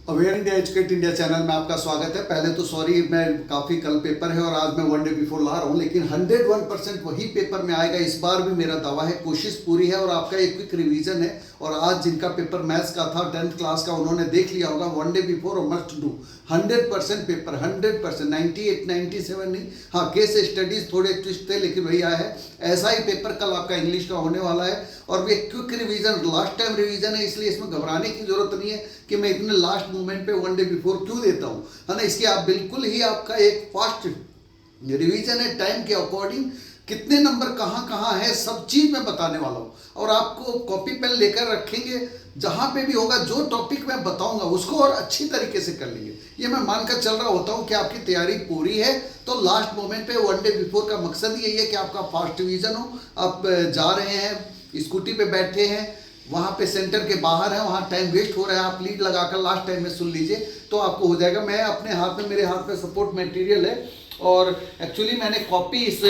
Aware India educate India channel में आपका स्वागत है। पहले तो सॉरी, मैं काफ़ी कल पेपर है और आज मैं वन डे बिफोर ला रहा हूँ, लेकिन 101% वही पेपर में आएगा। इस बार भी मेरा दावा है, कोशिश पूरी है। और आपका एक क्विक रिवीजन है। और आज जिनका पेपर मैथ्स का था 10th क्लास का, उन्होंने देख लिया होगा वन डे बिफोर और मस्ट डू 100% पेपर, 100%, 98 97 नहीं। हाँ, केस स्टडीज थोड़े ट्विस्ट थे, लेकिन वही आया है। ऐसा ही पेपर कल आपका इंग्लिश का होने वाला है। और ये quick revision, last time revision है, इसलिए इसमें घबराने की जरूरत नहीं है कि मैं इतने लास्ट मोमेंट पे वन डे बिफोर क्यों देता हूँ, है ना। इसकी आप बिल्कुल ही आपका एक फास्ट रिवीजन है, टाइम के अकॉर्डिंग कितने नंबर कहाँ कहाँ है, सब चीज़ मैं बताने वाला हूँ। और आपको कॉपी पेन लेकर रखेंगे, जहाँ पे भी होगा जो टॉपिक मैं बताऊंगा उसको और अच्छी तरीके से कर लेंगे। ये मैं मानकर चल रहा होता हूँ कि आपकी तैयारी पूरी है। तो लास्ट मोमेंट पे वन डे बिफोर का मकसद यही है कि आपका फास्ट रिवीजन हो। आप जा रहे हैं, स्कूटी पे बैठे हैं, वहाँ पे सेंटर के बाहर है, वहाँ टाइम वेस्ट हो रहा है, आप लीड लगाकर लास्ट टाइम में सुन लीजिए तो आपको हो जाएगा। मैं अपने हाथ में, मेरे हाथ में सपोर्ट मटेरियल है। और एक्चुअली मैंने कॉपी इस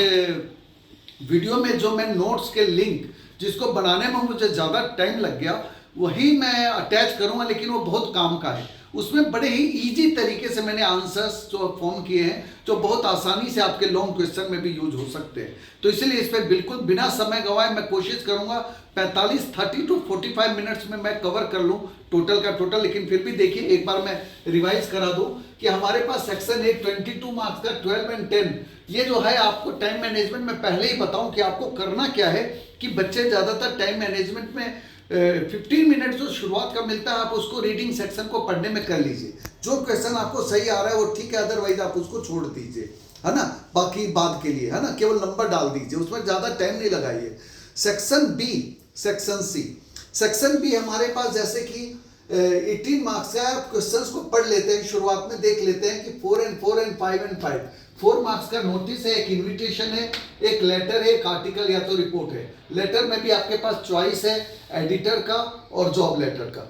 वीडियो में जो मैं नोट्स के लिंक जिसको बनाने में मुझे ज़्यादा टाइम लग गया, वही मैं अटैच करूँगा, लेकिन वो बहुत काम का है। उसमें बड़े ही इजी तरीके से मैंने आंसर्स जो फॉर्म किए हैं, जो बहुत आसानी से आपके लॉन्ग क्वेश्चन में भी यूज हो सकते हैं। तो इसलिए इस पर बिल्कुल बिना समय गंवाए मैं कोशिश करूँगा 30 to 45 मिनट्स में मैं कवर कर लूँ टोटल का टोटल। लेकिन फिर भी देखिए, एक बार मैं रिवाइज करा दूँ कि हमारे पास सेक्शन 8 22 मार्क्स का 12 और 10, ये जो है आपको टाइम मैनेजमेंट में पहले ही बताऊं कि आपको करना क्या है। कि बच्चे ज़्यादातर टाइम मैनेजमेंट में 15 मिनट जो शुरुआत का मिलता है, आप उसको रीडिंग सेक्शन को पढ़ने में कर लीजिए। जो क्वेश्चन आपको सही आ रहा है वो ठीक है, अदरवाइज आप उसको छोड़ दीजिए, है ना। बाकी बाद के लिए, है ना, केवल नंबर डाल दीजिए, उसमें ज़्यादा टाइम नहीं लगाइए। Section B, section C. Section B हमारे पास जैसे कि 18 मार्क्स का, आप क्वेश्चंस को पढ़ लेते हैं, शुरुआत में देख लेते हैं कि 4 and 4 and 5 and 5। 4 मार्क्स का नोटिस है, एक इन्विटेशन है, एक लेटर है, एक आर्टिकल या तो रिपोर्ट है। लेटर में भी आपके पास चॉइस है एडिटर का और जॉब लेटर का।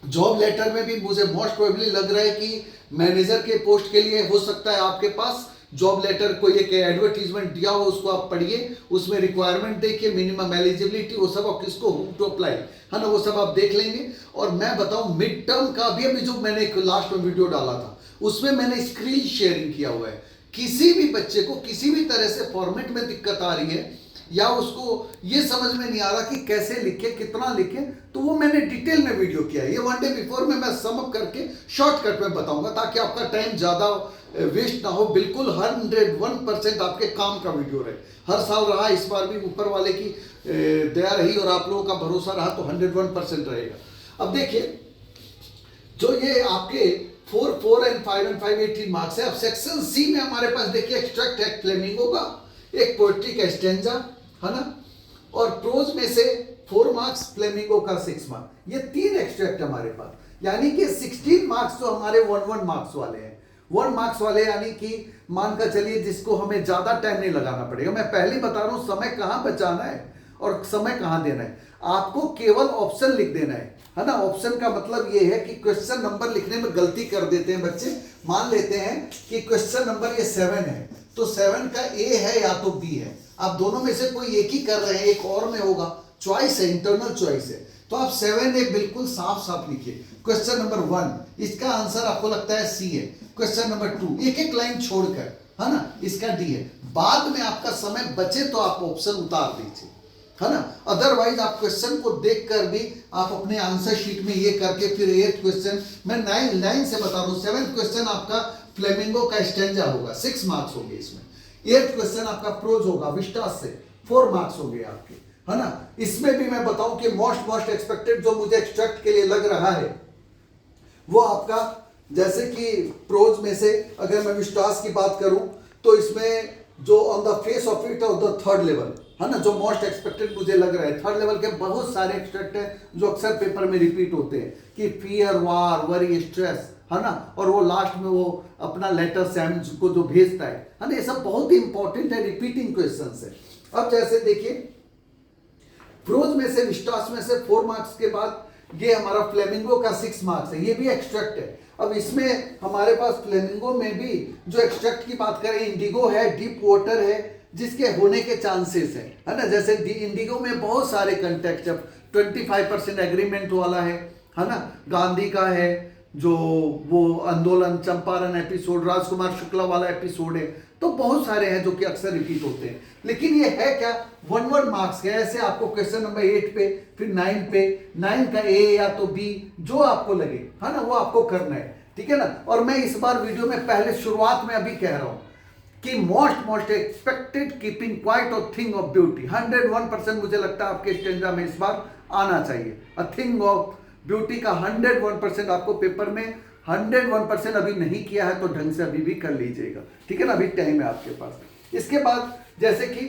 जॉब लेटर में भी मुझे मोस्ट प्रोबेबली लग रहा है कि मैनेजर के पोस्ट के लिए हो सकता है आपके पास जॉब लेटर कोई एक एडवर्टीजमेंट दिया हो, उसको आप पढ़िए, उसमें रिक्वायरमेंट देखिए, मिनिमम एलिजिबिलिटी, वो सब, और किसको होम टू अप्लाई, है ना, वो सब आप देख लेंगे। और मैं बताऊं, मिड टर्म का भी अभी जो मैंने एक लास्ट में वीडियो डाला था, उसमें मैंने स्क्रीन शेयरिंग किया हुआ है। किसी भी बच्चे को किसी भी तरह से फॉर्मेट में दिक्कत आ रही है या उसको ये समझ में नहीं आ रहा कि कैसे लिखे, कितना लिखे, तो वो मैंने डिटेल में वीडियो किया है। ये वन डे बिफोर में मैं सम अप करके शॉर्टकट में बताऊंगा, ताकि आपका टाइम ज़्यादा वेस्ट ना हो। बिल्कुल 101% आपके काम का वीडियो रहे। हर साल रहा, इस बार भी ऊपर वाले की दया रही और आप लोगों का भरोसा रहा, तो 101% रहेगा। अब देखिए, जो ये आपके 4 and 5 and 5 18 मार्क्स है। अब सेक्शन सी में हमारे पास देखिए, एक्सट्रैक्ट है फ्लेमिंगो का, एक पोएट्री का स्टेंजा, है ना, और प्रोज में से 4 मार्क्स, फ्लेमिंगो का 6 मार्क्स। ये 3 एक्सट्रैक्ट हमारे पास, यानी कि 16 मार्क्स तो हमारे 1 मार्क्स वाले हैं। 1 मार्क्स वाले यानी कि मानकर चलिए जिसको हमें ज्यादा टाइम नहीं लगाना पड़ेगा। मैं पहले ही बता रहा हूं समय कहां बचाना है और समय कहां देना है। आपको केवल ऑप्शन लिख देना है ना। ऑप्शन का मतलब ये है कि क्वेश्चन नंबर लिखने में गलती कर देते हैं बच्चे। मान लेते हैं कि क्वेश्चन नंबर ये 7 है, तो 7 का ए है या तो बी है। आप दोनों में से कोई एक ही कर रहे हैं, एक और में होगा, चॉइस है, इंटरनल चॉइस है। तो आप 7 एक बिल्कुल साफ साफ लिखिए। क्वेश्चन नंबर 1, इसका आंसर आपको लगता है सी है। क्वेश्चन नंबर 2, एक एक लाइन छोड़कर, है ना, इसका डी है। बाद में आपका समय बचे तो आप ऑप्शन उतार दीजिए, है ना। अदरवाइज आप क्वेश्चन को देखकर भी आप अपने आंसर शीट में ये करके फिर 8th क्वेश्चन, मैं 9 से बता रहा हूँ। 7th क्वेश्चन आपका फ्लेमिंगो का स्टेंजा होगा, 6 मार्क्स होंगे इसमें। 8th क्वेश्चन आपका प्रोज होगा विस्टास से, 4 मार्क्स हो गए आपके, है ना। इसमें भी मैं बताऊं कि मोस्ट एक्सपेक्टेड जो मुझे एक्सट्रैक्ट के लिए लग रहा है वो आपका, जैसे कि प्रोज में से अगर मैं विस्टास की बात करूं, तो इसमें जो on the face of it of the 3rd level, है ना, जो मोस्ट एक्सपेक्टेड मुझे लग रहा है। 3rd लेवल के बहुत सारे एक्सट्रैक्ट हैं जो अक्सर पेपर में रिपीट होते हैं कि फियर, वार, वरी, स्ट्रेस, है ना, और वो लास्ट में वो अपना लेटर सैम को जो भेजता है ना, ये सब बहुत ही इंपॉर्टेंट है, रिपीटिंग क्वेश्चन है। अब जैसे देखिए, प्रोज में से, विस्टास में से 4 मार्क्स के बाद ये हमारा फ्लेमिंगो का 6 मार्क्स है, ये भी एक्सट्रैक्ट है। अब इसमें हमारे पास फ्लेमिंगो में भी जो एक्सट्रैक्ट की बात करें, इंडिगो है, डीप वाटर है, जिसके होने के चांसेस है ना। जैसे इंडिगो में बहुत सारे कंटेक्ट, 25% एग्रीमेंट वाला है ना, गांधी का है, जो वो आंदोलन चंपारण एपिसोड, राजकुमार शुक्ला वाला एपिसोड है, तो बहुत सारे हैं जो कि अक्सर रिपीट होते हैं। लेकिन ये है क्या, 1 मार्क्स के। ऐसे आपको क्वेश्चन नंबर 8 पे, फिर 9 पे, 9 का ए या तो बी, जो आपको लगे, है ना, वो आपको करना है, ठीक है ना। और मैं इस बार वीडियो में पहले शुरुआत में अभी कह रहा हूं कि मोस्ट एक्सपेक्टेड कीपिंग क्वाइट और थिंग ऑफ ब्यूटी 101% मुझे लगता है आपके स्टैंडर्ड में इस बार आना चाहिए। अ थिंग ऑफ ब्यूटी का 101% आपको पेपर में 101% अभी नहीं किया है तो ढंग से अभी भी कर लीजिएगा, ठीक है ना, अभी टाइम है आपके पास। इसके बाद जैसे कि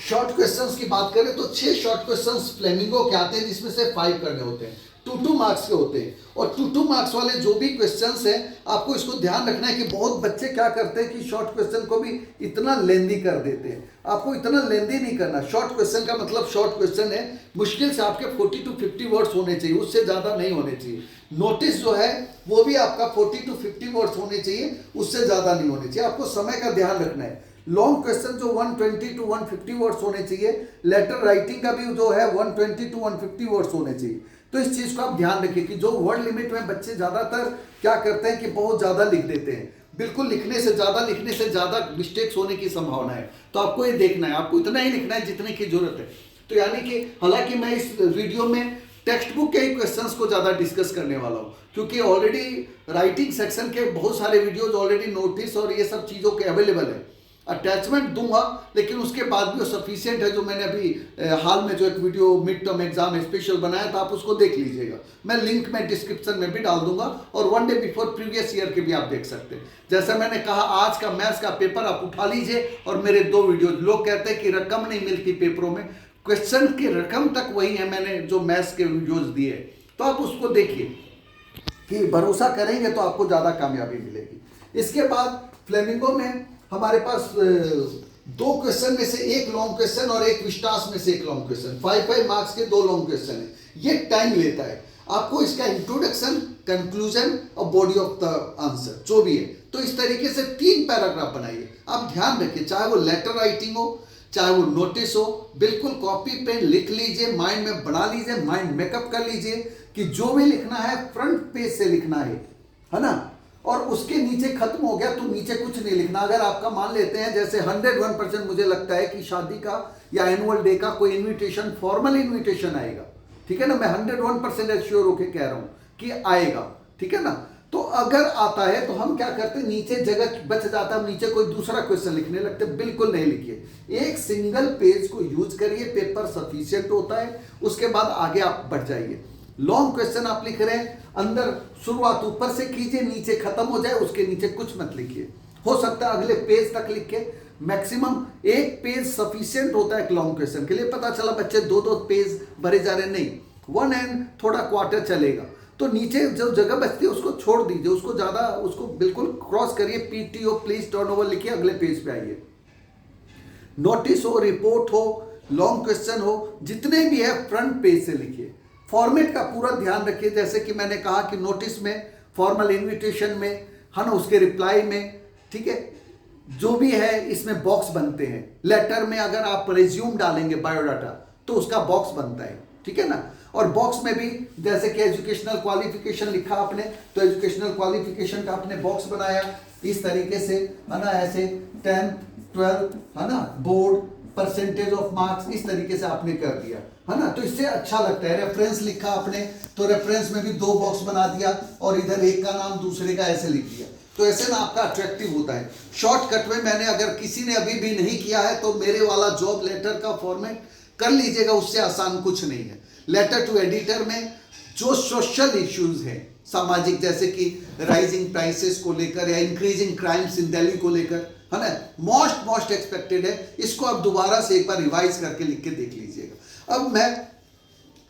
शॉर्ट क्वेश्चंस की बात करें तो 6 शॉर्ट क्वेश्चंस फ्लेमिंगो के आते हैं, जिसमें से 5 करने होते हैं, 2 मार्क्स के होते हैं। और 2 मार्क्स वाले जो भी क्वेश्चंस हैं, आपको इसको ध्यान रखना है कि बहुत बच्चे क्या करते हैं कि शॉर्ट क्वेश्चन को भी इतना लेंदी कर देते हैं। आपको इतना लेंदी नहीं करना। शॉर्ट क्वेश्चन का मतलब शॉर्ट क्वेश्चन है, मुश्किल से आपके 40 to 50 वर्ड्स होने चाहिए, उससे ज़्यादा नहीं होने चाहिए। नोटिस जो है वो भी आपका 40 to 50 वर्ड्स होने चाहिए, उससे ज़्यादा नहीं होने चाहिए। आपको समय का ध्यान रखना है। लॉन्ग क्वेश्चन जो 120 to 150 वर्ड्स होने चाहिए, लेटर राइटिंग का भी जो है 120 to 150 वर्ड्स होने चाहिए। तो इस चीज को आप ध्यान रखिए कि जो वर्ड लिमिट में बच्चे ज्यादातर क्या करते हैं कि बहुत ज्यादा लिख देते हैं, बिल्कुल लिखने से ज्यादा मिस्टेक्स होने की संभावना है। तो आपको ये देखना है, आपको इतना ही लिखना है जितने की जरूरत है। तो यानी कि हालांकि मैं इस वीडियो में टेक्स्ट बुक के ही क्वेश्चंस को ज्यादा डिस्कस करने वाला हूं, क्योंकि ऑलरेडी राइटिंग सेक्शन के बहुत सारे वीडियोज ऑलरेडी नोटिस और ये सब चीजों के अवेलेबल है। अटैचमेंट दूंगा, लेकिन उसके बाद भी वो सफिशिएंट है। जो मैंने अभी हाल में जो एक video mid term exam special बनाया था, आप उसको देख लीजिएगा। मैं लिंक में डिस्क्रिप्शन में भी डाल दूंगा, और 1 डे बिफोर प्रीवियस ईयर के भी आप देख सकते हैं। जैसा मैंने कहा, आज का मैथ्स का पेपर आप उठा लीजिए और मेरे 2 वीडियो, लोग कहते हैं कि रकम नहीं मिलती पेपरों में, क्वेश्चन की रकम तक वही है मैंने जो मैथ्स के वीडियोज दिए, तो आप उसको देखिए कि भरोसा करेंगे तो आपको ज्यादा कामयाबी मिलेगी। इसके बाद फ्लेमिंगो में हमारे पास 2 क्वेश्चन में से 1 लॉन्ग क्वेश्चन और 1 विस्टास में से 1 लॉन्ग क्वेश्चन, 5 मार्क्स के 2 लॉन्ग क्वेश्चन है। ये टाइम लेता है, आपको इसका इंट्रोडक्शन, कंक्लूजन और बॉडी ऑफ द आंसर जो भी है, तो इस तरीके से 3 पैराग्राफ बनाइए। आप ध्यान रखिए, चाहे वो लेटर राइटिंग हो, चाहे वो नोटिस हो, बिल्कुल कॉपी पेन लिख लीजिए, माइंड में बना लीजिए, माइंड मेकअप कर लीजिए कि जो भी लिखना है फ्रंट पेज से लिखना है ना। और उसके नीचे खत्म हो गया तो नीचे कुछ नहीं लिखना। अगर आपका मान लेते हैं जैसे 101% मुझे लगता है कि शादी का या एनुअल डे का कोई इनविटेशन, फॉर्मल इनविटेशन आएगा, ठीक है ना, मैं 101% एश्योर होके कह रहा हूं कि आएगा, ठीक है ना। तो अगर आता है तो हम क्या करते हैं, नीचे जगह बच जाता है, नीचे कोई दूसरा क्वेश्चन लिखने लगते, बिल्कुल नहीं लिखिए। एक सिंगल पेज को यूज करिए, पेपर सफिशिएंट होता है, उसके बाद आगे आप बढ़ जाइए। लॉन्ग क्वेश्चन आप लिख रहे हैं, अंदर शुरुआत ऊपर से कीजिए, नीचे खत्म हो जाए, उसके नीचे कुछ मत लिखिए। हो सकता है अगले पेज तक लिख के, मैक्सिमम 1 पेज सफिशिएंट होता है एक लॉन्ग क्वेश्चन के लिए। पता चला बच्चे 2-2 पेज भरे जा रहे, नहीं, 1 एंड थोड़ा क्वार्टर चलेगा, तो नीचे जो जगह बचती है उसको छोड़ दीजिए, उसको ज्यादा, उसको बिल्कुल क्रॉस करिए, पीटीओ प्लीज टर्नओवर लिखिए, अगले पेज पे आइए। नोटिस हो, रिपोर्ट हो, लॉन्ग क्वेश्चन हो, जितने भी है फ्रंट पेज से लिखिए। फॉर्मेट का पूरा ध्यान रखिए, जैसे कि मैंने कहा कि नोटिस में, फॉर्मल इनविटेशन में, है ना, उसके रिप्लाई में, ठीक है, जो भी है इसमें बॉक्स बनते हैं। लेटर में अगर आप रिज्यूम डालेंगे, बायोडाटा, तो उसका बॉक्स बनता है, ठीक है ना। और बॉक्स में भी जैसे कि एजुकेशनल क्वालिफिकेशन लिखा आपने, तो एजुकेशनल क्वालिफिकेशन का आपने बॉक्स बनाया इस तरीके से, है ना, ऐसे 10th 12th, है ना, बोर्ड, परसेंटेज ऑफ मार्क्स, इस तरीके से आपने कर दिया, है ना। तो इससे अच्छा लगता है। रेफरेंस लिखा आपने, तो रेफरेंस में भी 2 बॉक्स बना दिया, और इधर एक का नाम दूसरे का ऐसे लिख दिया, तो ऐसे ना आपका अट्रैक्टिव होता है। शॉर्टकट में मैंने, अगर किसी ने अभी भी नहीं किया है तो मेरे वाला जॉब लेटर का फॉर्मेट कर लीजिएगा, उससे आसान कुछ नहीं है। लेटर टू एडिटर में जो सोशल इश्यूज हैं, सामाजिक, जैसे कि राइजिंग प्राइसेस को लेकर या इंक्रीजिंग क्राइम्स इन दिल्ली को लेकर, है ना, मोस्ट एक्सपेक्टेड है, इसको आप दोबारा से एक बार रिवाइज करके लिख के देख लीजिएगा। अब मैं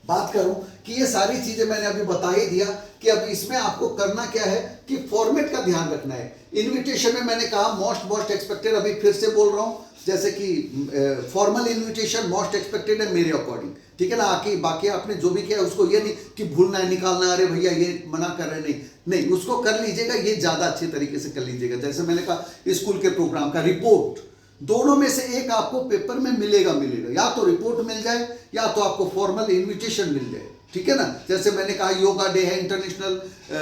बात करूं कि ये सारी चीजें मैंने अभी बता ही दिया कि अब इसमें आपको करना क्या है कि फॉर्मेट का ध्यान रखना है। इनविटेशन में मैंने कहा मोस्ट एक्सपेक्टेड, अभी फिर से बोल रहा हूं, जैसे कि फॉर्मल इनविटेशन मोस्ट एक्सपेक्टेड है मेरे अकॉर्डिंग, ठीक है ना। आके बाकी आपने जो भी किया उसको ये नहीं कि भूलना है, निकालना है, अरे भैया ये मना कर रहे, नहीं, उसको कर लीजिएगा, ये ज्यादा अच्छे तरीके से कर लीजिएगा। जैसे मैंने कहा स्कूल के प्रोग्राम का रिपोर्ट, दोनों में से एक आपको पेपर में मिलेगा, या तो रिपोर्ट मिल जाए या तो आपको फॉर्मल इनविटेशन मिल जाए, ठीक है ना। जैसे मैंने कहा योगा डे है, इंटरनेशनल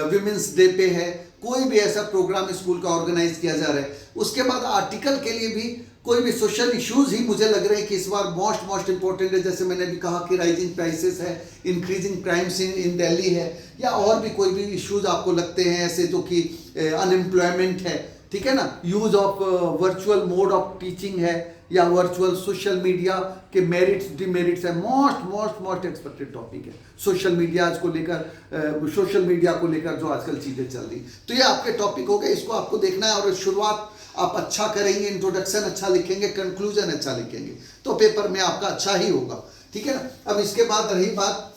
विमेंस डे पे है, कोई भी ऐसा प्रोग्राम स्कूल का ऑर्गेनाइज किया जा रहा है। उसके बाद आर्टिकल के लिए भी कोई भी सोशल इश्यूज ही मुझे लग रहे हैं कि इस बार मोस्ट इंपॉर्टेंट है। जैसे मैंने भी कहा कि राइजिंग प्राइसेस है, इंक्रीजिंग क्राइम्स इन दिल्ली है, या और भी कोई भी इश्यूज आपको लगते हैं ऐसे, जो कि अनएम्प्लॉयमेंट है, ठीक है ना, use of virtual mode of teaching है, या वर्चुअल सोशल मीडिया के मेरिट्स डिमेरिट्स है। मोस्ट एक्सपेक्टेड टॉपिक है सोशल मीडिया को लेकर, सोशल मीडिया को लेकर जो आजकल चीजें चल रही। तो ये आपके टॉपिक हो गए, इसको आपको देखना है। और शुरुआत आप अच्छा करेंगे, इंट्रोडक्शन अच्छा लिखेंगे, कंक्लूजन अच्छा लिखेंगे, तो पेपर में आपका अच्छा ही होगा, ठीक है ना। अब इसके बाद रही बात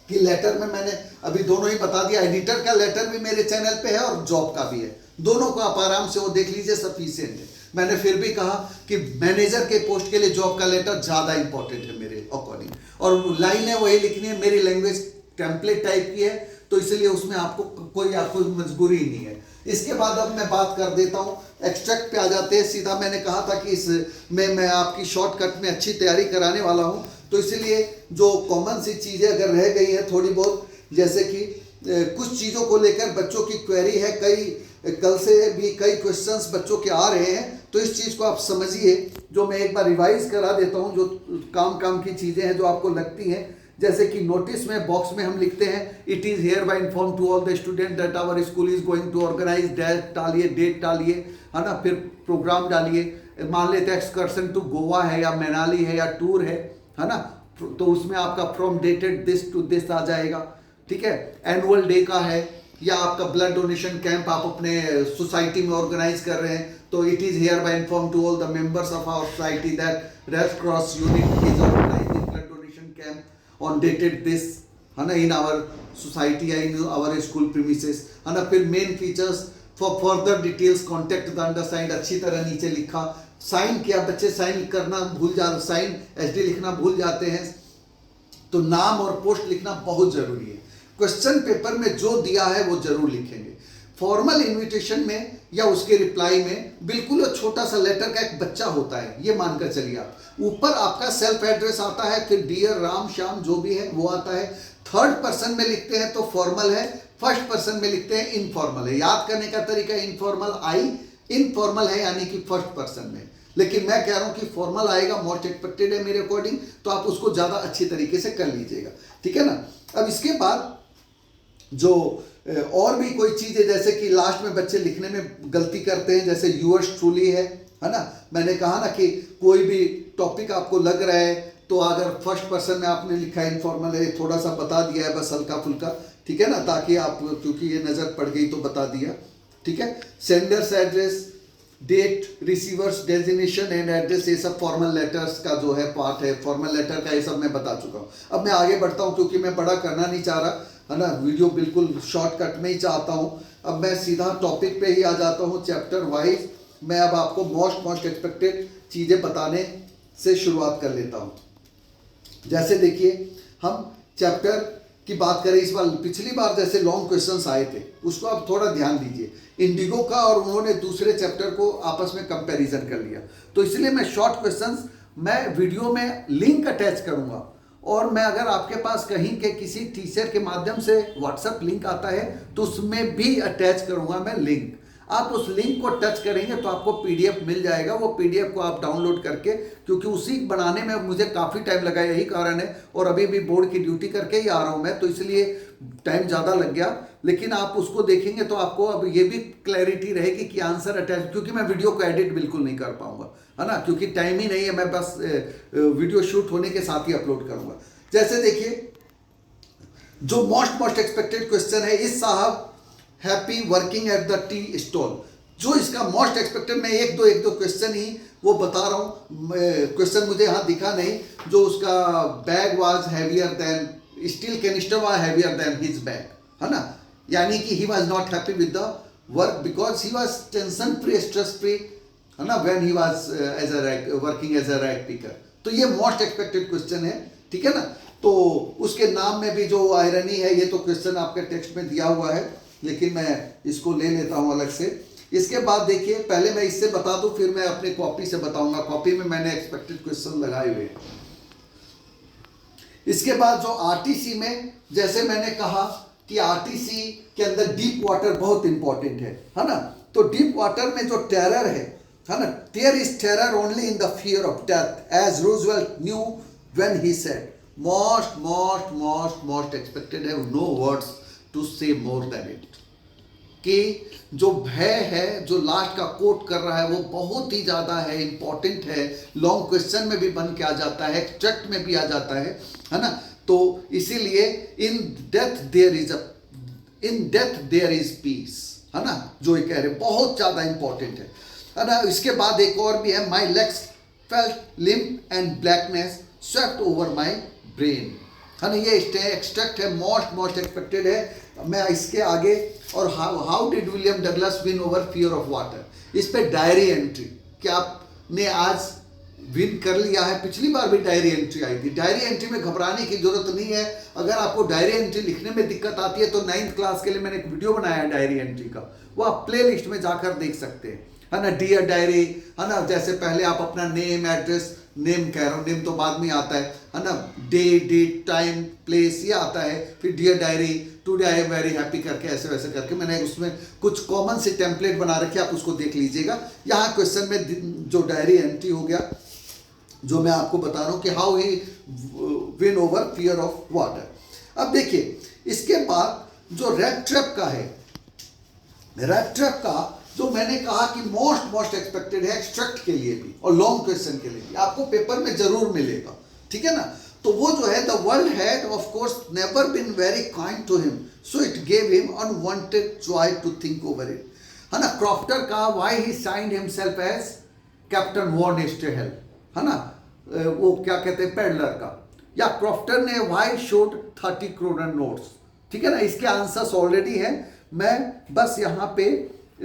कि लेटर में मैंने अभी दोनों ही बता दिया, एडिटर का लेटर भी मेरे चैनल पे है और जॉब का भी है, दोनों को आप आराम से वो देख लीजिए, सफिशिएंट है। मैंने फिर भी कहा कि मैनेजर के पोस्ट के लिए जॉब का लेटर ज़्यादा इंपॉर्टेंट है मेरे अकॉर्डिंग, और लाइनें वही लिखनी है, मेरी लैंग्वेज टेम्पलेट टाइप की है, तो इसलिए उसमें आपको कोई मजबूरी ही नहीं है। इसके बाद अब मैं बात कर देता हूँ, एक्सट्रैक्ट पे आ जाते हैं सीधा। मैंने कहा था कि इसमें मैं आपकी शॉर्टकट में अच्छी तैयारी कराने वाला हूँ, तो इसलिए जो कॉमन सी चीज़ें अगर रह गई हैं थोड़ी बहुत, जैसे कि कुछ चीज़ों को लेकर बच्चों की क्वेरी है, कल से भी कई क्वेश्चंस बच्चों के आ रहे हैं, तो इस चीज़ को आप समझिए, जो मैं एक बार रिवाइज करा देता हूँ, जो काम की चीज़ें हैं जो आपको लगती हैं। जैसे कि नोटिस में बॉक्स में हम लिखते हैं, it is hereby inform to all the student that our school is going to organise date डालिए, डेट डालिए, है ना, फिर प्रोग्राम डालिए। मान लेते हैं एक्सकर्सन टू गोवा है, या मनाली है, या टूर है ना, तो उसमें आपका from dated this to this आ जाएगा, ठीक है। एनुअल डे का है, या आपका ब्लड डोनेशन कैंप आप अपने सोसाइटी में ऑर्गेनाइज कर रहे हैं, तो it is hereby inform to all the members of our society that Red Cross unit is organising blood donation camp on dated this, है ना, इन आवर सोसाइटी या इन आवर स्कूल प्रीमिसेस, है ना। फिर main features for further details contact the undersigned, अच्छी तरह नीचे लिखा। साइन किया, बच्चे साइन करना भूल जाते, साइन SD लिखना भूल जाते हैं, तो नाम और पोस्ट लिखना बहुत जरूरी है। क्वेश्चन पेपर में जो दिया है वो जरूर लिखेंगे। फॉर्मल इनविटेशन में या उसके रिप्लाई में बिल्कुल छोटा सा लेटर का एक बच्चा होता है, ये मानकर चलिए आप। ऊपर आपका सेल्फ एड्रेस आता है, फिर डियर राम श्याम जो भी है वो आता है। थर्ड पर्सन में लिखते हैं तो फॉर्मल है, फर्स्ट पर्सन में लिखते हैं इनफॉर्मल है। याद करने का तरीका इनफॉर्मल आई, इनफॉर्मल है यानी कि फर्स्ट पर्सन में, लेकिन मैं कह रहा हूं कि फॉर्मल आएगा, मोस्ट एक्सपेक्टेड है मेरे अकॉर्डिंग, तो आप उसको ज्यादा अच्छी तरीके से कर लीजिएगा, ठीक है ना। अब इसके बाद जो और भी कोई चीज़ है, जैसे कि लास्ट में बच्चे लिखने में गलती करते हैं, जैसे यूअर्स ट्रूली है ना। मैंने कहा ना कि कोई भी टॉपिक आपको लग रहा है, तो अगर फर्स्ट पर्सन में आपने लिखा है इनफॉर्मल है, थोड़ा सा बता दिया है बस हल्का फुल्का, ठीक है ना, ताकि आप, क्योंकि ये नज़र पड़ गई तो बता दिया, ठीक है। Sender's address, date, receiver's designation and address, ये सब फॉर्मल लेटर्स का जो है पार्ट है। फॉर्मल लेटर का ये सब मैं बता चुका हूँ। अब मैं आगे बढ़ता हूँ, क्योंकि मैं बड़ा करना नहीं चाह रहा, है ना, वीडियो बिल्कुल शॉर्टकट में ही चाहता हूँ। अब मैं सीधा टॉपिक पे ही आ जाता हूँ, चैप्टर वाइज। मैं अब आपको मोस्ट एक्सपेक्टेड चीज़ें बताने से शुरुआत कर लेता हूँ। जैसे देखिए, हम चैप्टर की बात करें, इस बार पिछली बार जैसे लॉन्ग क्वेश्चंस आए थे, उसको आप थोड़ा ध्यान दीजिए। इंडिगो का और उन्होंने दूसरे चैप्टर को आपस में कंपैरिजन कर लिया, तो इसलिए मैं शॉर्ट क्वेश्चंस मैं वीडियो में लिंक अटैच करूंगा, और मैं अगर आपके पास कहीं के किसी टीचर के माध्यम से व्हाट्सएप लिंक आता है तो उसमें भी अटैच करूंगा मैं लिंक। आप उस लिंक को टच करेंगे तो आपको PDF मिल जाएगा। वो PDF को आप डाउनलोड करके, क्योंकि उसी बनाने में मुझे काफ़ी टाइम लगा, यही कारण है, और अभी भी बोर्ड की ड्यूटी करके ही आ रहा हूँ मैं, तो इसलिए टाइम ज़्यादा लग गया। लेकिन आप उसको देखेंगे तो आपको अब ये भी क्लैरिटी रहेगी कि आंसर अटैच, क्योंकि मैं वीडियो को एडिट बिल्कुल नहीं कर पाऊंगा, है ना, क्योंकि टाइम ही नहीं है। मैं बस वीडियो शूट होने के साथ ही अपलोड करूंगा। जैसे देखिए, जो मोस्ट एक्सपेक्टेड क्वेश्चन है, इस साहब happy working at the tea stall, जो इसका मोस्ट एक्सपेक्टेड, मैं एक दो क्वेश्चन ही वो बता रहा हूँ। क्वेश्चन मुझे यहाँ दिखा नहीं। जो उसका bag was heavier than, steel canister was heavier than his bag, है ना, यानी कि he was not happy with the work because he was tension free, stress free, है ना, when he was as a working as a rag picker. तो ये most expected question है, ठीक है ना। तो उसके नाम में भी जो आयरनी है, ये तो क्वेश्चन आपके टेक्स्ट में दिया हुआ है, लेकिन मैं इसको ले लेता हूं अलग से। इसके बाद देखिए, पहले मैं इससे बता दूं, फिर मैं अपनी कॉपी से बताऊंगा। कॉपी में मैंने एक्सपेक्टेड क्वेश्चन लगाए हुए हैं। इसके बाद जो आरटीसी में, जैसे मैंने कहा कि आरटीसी के अंदर डीप वाटर बहुत इंपॉर्टेंट है ना। तो डीप वाटर में जो टेरर है ना, there is terror only in the fear of death as Roosevelt knew when he said most most most most expected है, no words to say more then it. कि जो भय है, जो लास्ट का कोट कर रहा है, वो बहुत ही ज़्यादा है, इंपॉर्टेंट है, लॉन्ग क्वेश्चन में भी बन के आ जाता है, एक्सट्रैक्ट में भी आ जाता है ना। तो इसीलिए in death there is peace, है ना, जो ये कह रहे बहुत ज़्यादा इंपॉर्टेंट है ना। इसके बाद एक और भी है, my legs felt limp and blackness swept over my brain, है ना। ये एक्सट्रैक्ट है, मोस्ट एक्सपेक्टेड है। मैं इसके आगे, और how did William Douglas win over fear of water, इस पे डायरी एंट्री, क्या आपने आज विन कर लिया है? पिछली बार भी डायरी एंट्री आई थी। डायरी एंट्री में घबराने की जरूरत नहीं है। अगर आपको डायरी एंट्री लिखने में दिक्कत आती है तो 9th क्लास के लिए मैंने एक वीडियो बनाया है डायरी एंट्री का, वो आप प्ले लिस्ट में जाकर देख सकते हैं, है ना। डियर डायरी, है ना, जैसे पहले आप अपना नेम, एड्रेस, नेम कह रहा हूँ, नेम तो बाद में आता है ना, डे, डेट, टाइम, प्लेस, ये आता है। फिर dear diary, today I am very happy करके, ऐसे वैसे करके मैंने उसमें कुछ कॉमन से टेम्पलेट बना रखे, आप उसको देख लीजिएगा। यहाँ क्वेश्चन में जो डायरी एंट्री हो गया, जो मैं आपको बता रहा हूँ कि how he win over fear of water. अब देखिए, इसके बाद जो रैट ट्रैप का है, रैट ट्रैप का जो मैंने कहा कि मोस्ट एक्सपेक्टेड है एक्सट्रैक्ट के लिए भी और लॉन्ग क्वेश्चन के लिए भी, आपको पेपर में जरूर मिलेगा, ठीक है ना। तो वो जो है, the world had of course never been very kind to him, so it gave him unwanted joy to think over it, है ना। क्रॉफ्टर का why he signed himself as captain von Stahl, है ना, वो क्या कहते हैं, पेडलर का। या क्रॉफ्टर ने व्हाई शोड 30 करोड़ नोट्स, ठीक है ना। इसके आंसर्स ऑलरेडी हैं, मैं बस यहाँ पे,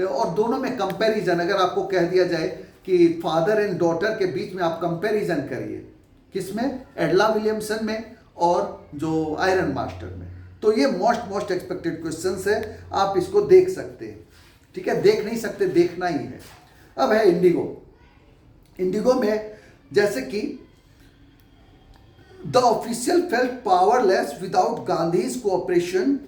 और दोनों में कंपैरिजन, अगर आपको कह दिया जाए कि फादर एंड डॉटर के बीच में आप कंपैरिजन करिए, किसमें, एडला विलियमसन में और जो आयरन मास्टर में, तो ये मोस्ट एक्सपेक्टेड क्वेश्चंस है, आप इसको देख सकते हैं, ठीक है। देख नहीं सकते, देखना ही है। अब है इंडिगो। इंडिगो में जैसे कि the official felt powerless without Gandhi's cooperation,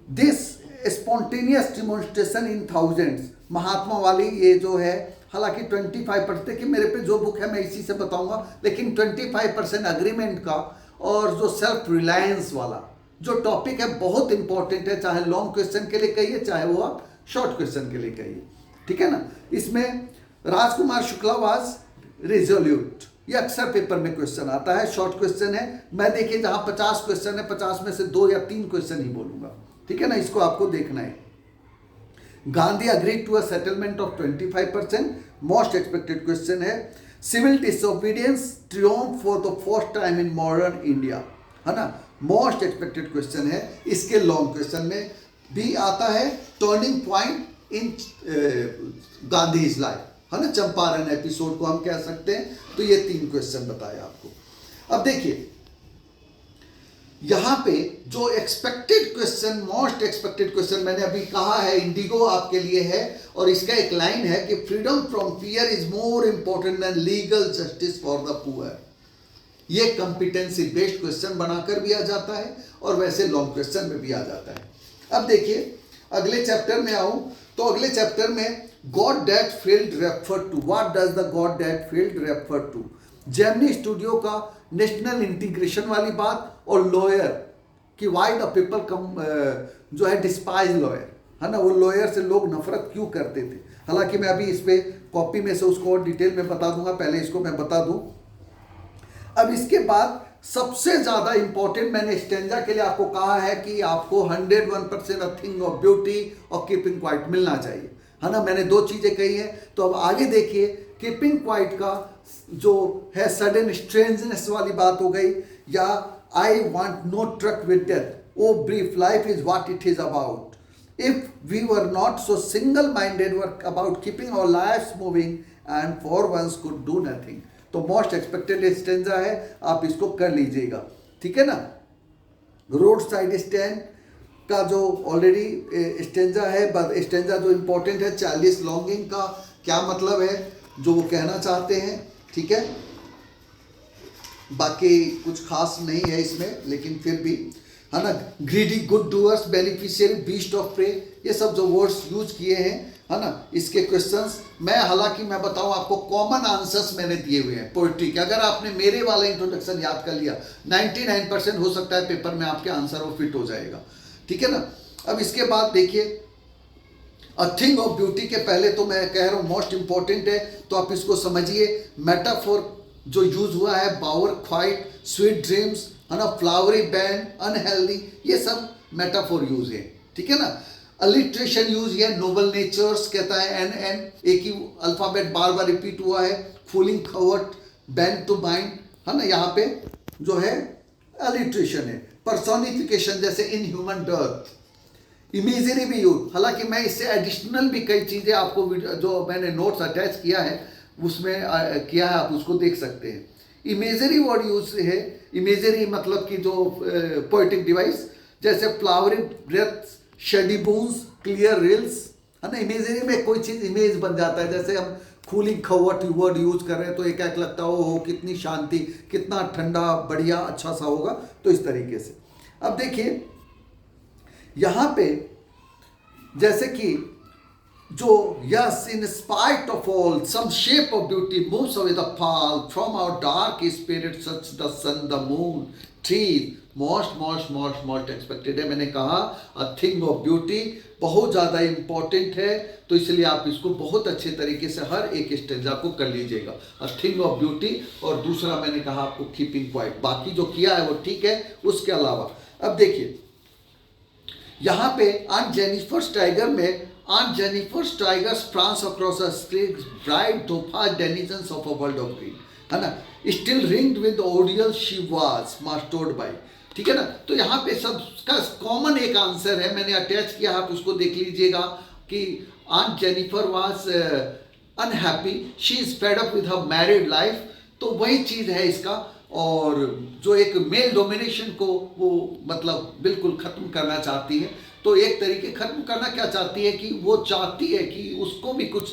this spontaneous demonstration in thousands, Mahatma वाली ये जो है, हालांकि 25% कि मेरे पे जो बुक है मैं इसी से बताऊंगा, लेकिन 25% अग्रीमेंट का और जो सेल्फ रिलायंस वाला जो टॉपिक है बहुत इंपॉर्टेंट है, चाहे लॉन्ग क्वेश्चन के लिए कहिए, चाहे वो आप शॉर्ट क्वेश्चन के लिए कहिए, ठीक है ना। इसमें राजकुमार शुक्ला वाज रिजोल्यूट, ये अक्सर पेपर में क्वेश्चन आता है, शॉर्ट क्वेश्चन है। मैं देखिए जहां 50 क्वेश्चन है, 50 में से 2 या 3 क्वेश्चन ही बोलूंगा, ठीक है ना, इसको आपको देखना है। Gandhi agreed to a settlement of 25%, most expected question है। Civil disobedience triumph for the first time in modern India, है ना, मोस्ट एक्सपेक्टेड क्वेश्चन है। इसके लॉन्ग क्वेश्चन में भी आता है, turning point in Gandhi is life, है ना, चंपारण एपिसोड को हम कह सकते हैं। तो ये 3 क्वेश्चन बताए आपको। अब देखिए यहां पे जो expected question, most expected question मैंने अभी कहा है, इंडिगो आपके लिए है, और इसका एक लाइन है कि freedom from fear is more important than legal justice for the poor. ये कंपिटेंसी बेस्ड क्वेश्चन बनाकर भी आ जाता है और वैसे लॉन्ग क्वेश्चन में भी आ जाता है। अब देखिए अगले चैप्टर में आऊं तो अगले चैप्टर में God that failed refer to, what does the God that failed refer to, Gemini Studio का नेशनल इंटीग्रेशन वाली बात, और लॉयर कि व्हाई द पीपल कम जो है डिस्पाइज लॉयर, है ना, वो लॉयर से लोग नफरत क्यों करते थे। हालांकि मैं अभी इस पे कॉपी में से उसको और डिटेल में बता दूंगा, पहले इसको मैं बता दूं। अब इसके बाद सबसे ज़्यादा इंपॉर्टेंट मैंने स्टेंजा के लिए आपको कहा है कि आपको 101% अ थिंग ऑफ ब्यूटी और कीपिंग क्वाइट मिलना चाहिए, है ना। मैंने 2 चीज़ें कही हैं, तो अब आगे देखिए कीपिंग क्वाइट का जो है सडन स्ट्रेंजनेस वाली बात हो गई, या I want no truck with death, O brief life is what it is about, if we were not so single minded work about keeping our lives moving and for once could do nothing. तो most expected stanza है, आप इसको कर लीजिएगा, ठीक है ना। Road side stand का जो ऑलरेडी स्टेंजा है, स्टेंजा जो इंपॉर्टेंट है, 40 लॉन्गिंग का क्या मतलब है जो वो कहना चाहते हैं, ठीक है। बाकी कुछ खास नहीं है इसमें, लेकिन फिर भी है ना। Greedy, good doers, beneficiary, beast of prey, ये सब जो वर्ड्स यूज किए हैं है ना, इसके क्वेश्चंस मैं, हालांकि मैं बताऊं आपको, कॉमन आंसर्स मैंने दिए हुए हैं पोइट्री के। अगर आपने मेरे वाला इंट्रोडक्शन याद कर लिया 99% हो सकता है पेपर में आपके आंसर वो फिट हो जाएगा, ठीक है ना। अब इसके बाद देखिए, अ थिंग ऑफ ब्यूटी के पहले तो मैं कह रहा हूँ मोस्ट इंपॉर्टेंट है, तो आप इसको समझिए। मेटाफोर जो यूज हुआ है, बावर क्वाइट, स्वीट ड्रीम्स, है ना, फ्लावरी बैंड, अनहेल्दी, ये सब मेटाफोर यूज है, ठीक है ना। अलिट्रेशन यूज है, नोबल नेचर्स कहता है, एन एन, एक ही अल्फाबेट बार बार रिपीट हुआ है, फूलिंग खवर्ट, बैंड टू बाइंड, है ना, यहाँ पे जो है अलिट्रेशन है। पर्सोनिफिकेशन जैसे इन ह्यूमन डर्थ, इमेजरी भी यूज, हालांकि मैं इससे एडिशनल भी कई चीज़ें आपको जो मैंने नोट्स अटैच किया है उसमें किया है, आप उसको देख सकते हैं। इमेजरी वर्ड यूज है, इमेजरी मतलब कि जो पोएटिक डिवाइस, जैसे flowery breath, shady bones, clear rills, है ना। इमेजरी में कोई चीज़ इमेज बन जाता है, जैसे हम कूलिंग खवट वर्ड यूज कर रहे हैं तो एक एक लगता हो कितनी शांति, कितना ठंडा, बढ़िया, अच्छा सा होगा, तो इस तरीके से। अब देखिए यहाँ पे जैसे कि जो yes, in spite of all some shape of beauty moves away the fall from our dark spirit such the sun the moon trees, most most most most expected है। मैंने कहा अ थिंग ऑफ ब्यूटी बहुत ज़्यादा important है, तो इसलिए आप इसको बहुत अच्छे तरीके से हर एक स्टेंजा को कर लीजिएगा। अ थिंग ऑफ ब्यूटी, और दूसरा मैंने कहा आपको कीपिंग क्वाइट, बाकी जो किया है वो ठीक है। उसके अलावा अब देखिए यहाँ पे ऑन जेनिफर्स टाइगर में, aunt Jennifer's tigers prance across a street bright topaz denizens of a world of green, है ना, still ringed with ordeals she was mastered by, ठीक है ना। तो यहाँ पे सबका कॉमन एक आंसर है, मैंने अटैच किया, आप उसको देख लीजिएगा कि on Jennifer was unhappy, she is fed up with her married life, तो वही चीज़ है इसका। और जो एक मेल डोमिनेशन को वो मतलब बिल्कुल ख़त्म करना चाहती है, तो एक तरीके ख़त्म करना क्या चाहती है कि वो चाहती है कि उसको भी कुछ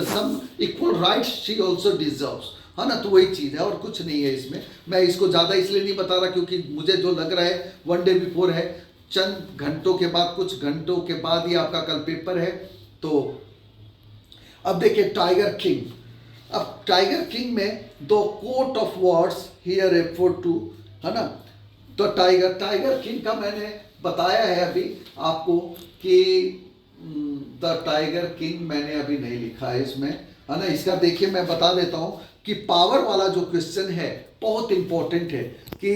sum equal rights she also deserves, है ना, तो वही चीज़ है और कुछ नहीं है इसमें। मैं इसको ज़्यादा इसलिए नहीं बता रहा क्योंकि मुझे जो लग रहा है वन डे बिफोर है, चंद घंटों के बाद, कुछ घंटों के बाद ही आपका कल पेपर है। तो अब देखिए टाइगर किंग, अब टाइगर किंग में दो quote of words here afford to, है ना। तो टाइगर किंग का मैंने बताया है अभी आपको कि द टाइगर किंग मैंने अभी नहीं लिखा है इसमें, है ना। इसका देखिए मैं बता देता हूँ कि पावर वाला जो क्वेश्चन है बहुत इंपॉर्टेंट है कि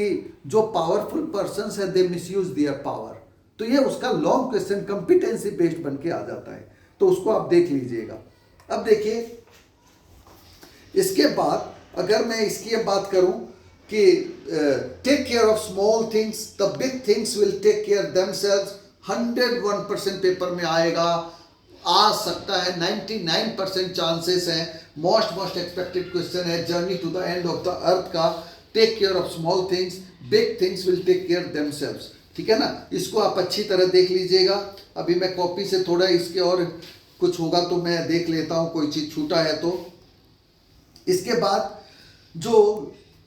जो पावरफुल पर्सन्स है दे मिसयूज देयर पावर, तो ये उसका लॉन्ग क्वेश्चन कॉम्पिटेंसी बेस्ड बन के आ जाता है, तो उसको आप देख लीजिएगा। अब देखिए इसके बाद अगर मैं इसकी बात करूं कि take care of small things, the big things will take care themselves, 101% पेपर में आएगा, आ सकता है, 99% चांसेस हैं, मोस्ट एक्सपेक्टेड क्वेश्चन है journey to the end of the earth का। Take care of small things, big things will take care themselves, ठीक है ना। इसको आप अच्छी तरह देख लीजिएगा। अभी मैं कॉपी से थोड़ा इसके और कुछ होगा तो मैं देख लेता हूँ, कोई चीज़ छूटा है तो। इसके बाद जो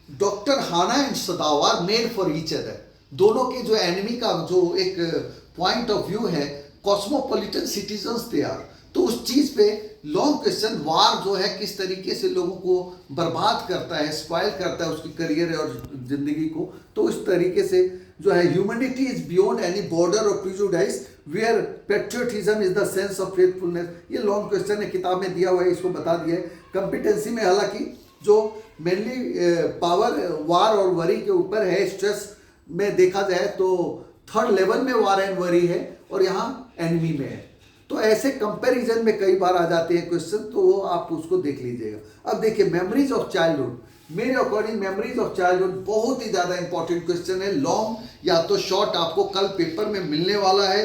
doctor Hana and Sadao made for each other, दोनों के जो एनिमी का जो एक पॉइंट ऑफ व्यू है, कॉस्मोपॉलिटन सिटीजन्स थे यार, तो उस चीज़ पे लॉन्ग क्वेश्चन, वार जो है किस तरीके से लोगों को बर्बाद करता है, स्पॉइल करता है उसकी करियर और जिंदगी को, तो उस तरीके से जो है humanity is beyond any border of prejudice where patriotism is the sense of faithfulness, ये लॉन्ग क्वेश्चन है, किताब में दिया हुआ है, इसको बता दिया है। कंपिटेंसी में हालांकि जो मेनली पावर वार और वरी के ऊपर है, स्ट्रेस में देखा जाए तो थर्ड लेवल में वार एंड वरी है और यहाँ एनिमी में है, तो ऐसे कंपैरिजन में कई बार आ जाते हैं क्वेश्चन, तो वो आप उसको देख लीजिएगा। अब देखिए मेमोरीज ऑफ चाइल्डहुड, मेरे अकॉर्डिंग मेमोरीज ऑफ चाइल्डहुड बहुत ही ज़्यादा इंपॉर्टेंट क्वेश्चन है, लॉन्ग या तो शॉर्ट आपको कल पेपर में मिलने वाला है,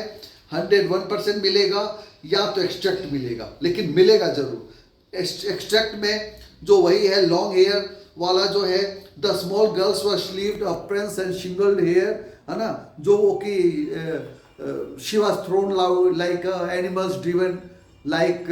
101% मिलेगा या तो एक्सट्रैक्ट मिलेगा, लेकिन मिलेगा जरूर। एक्सट्रैक्ट में जो वही है लॉन्ग हेयर वाला जो है, the small girls were sleeved of prints and shingled hair, है ना, जो वो कि she was thrown like animals driven like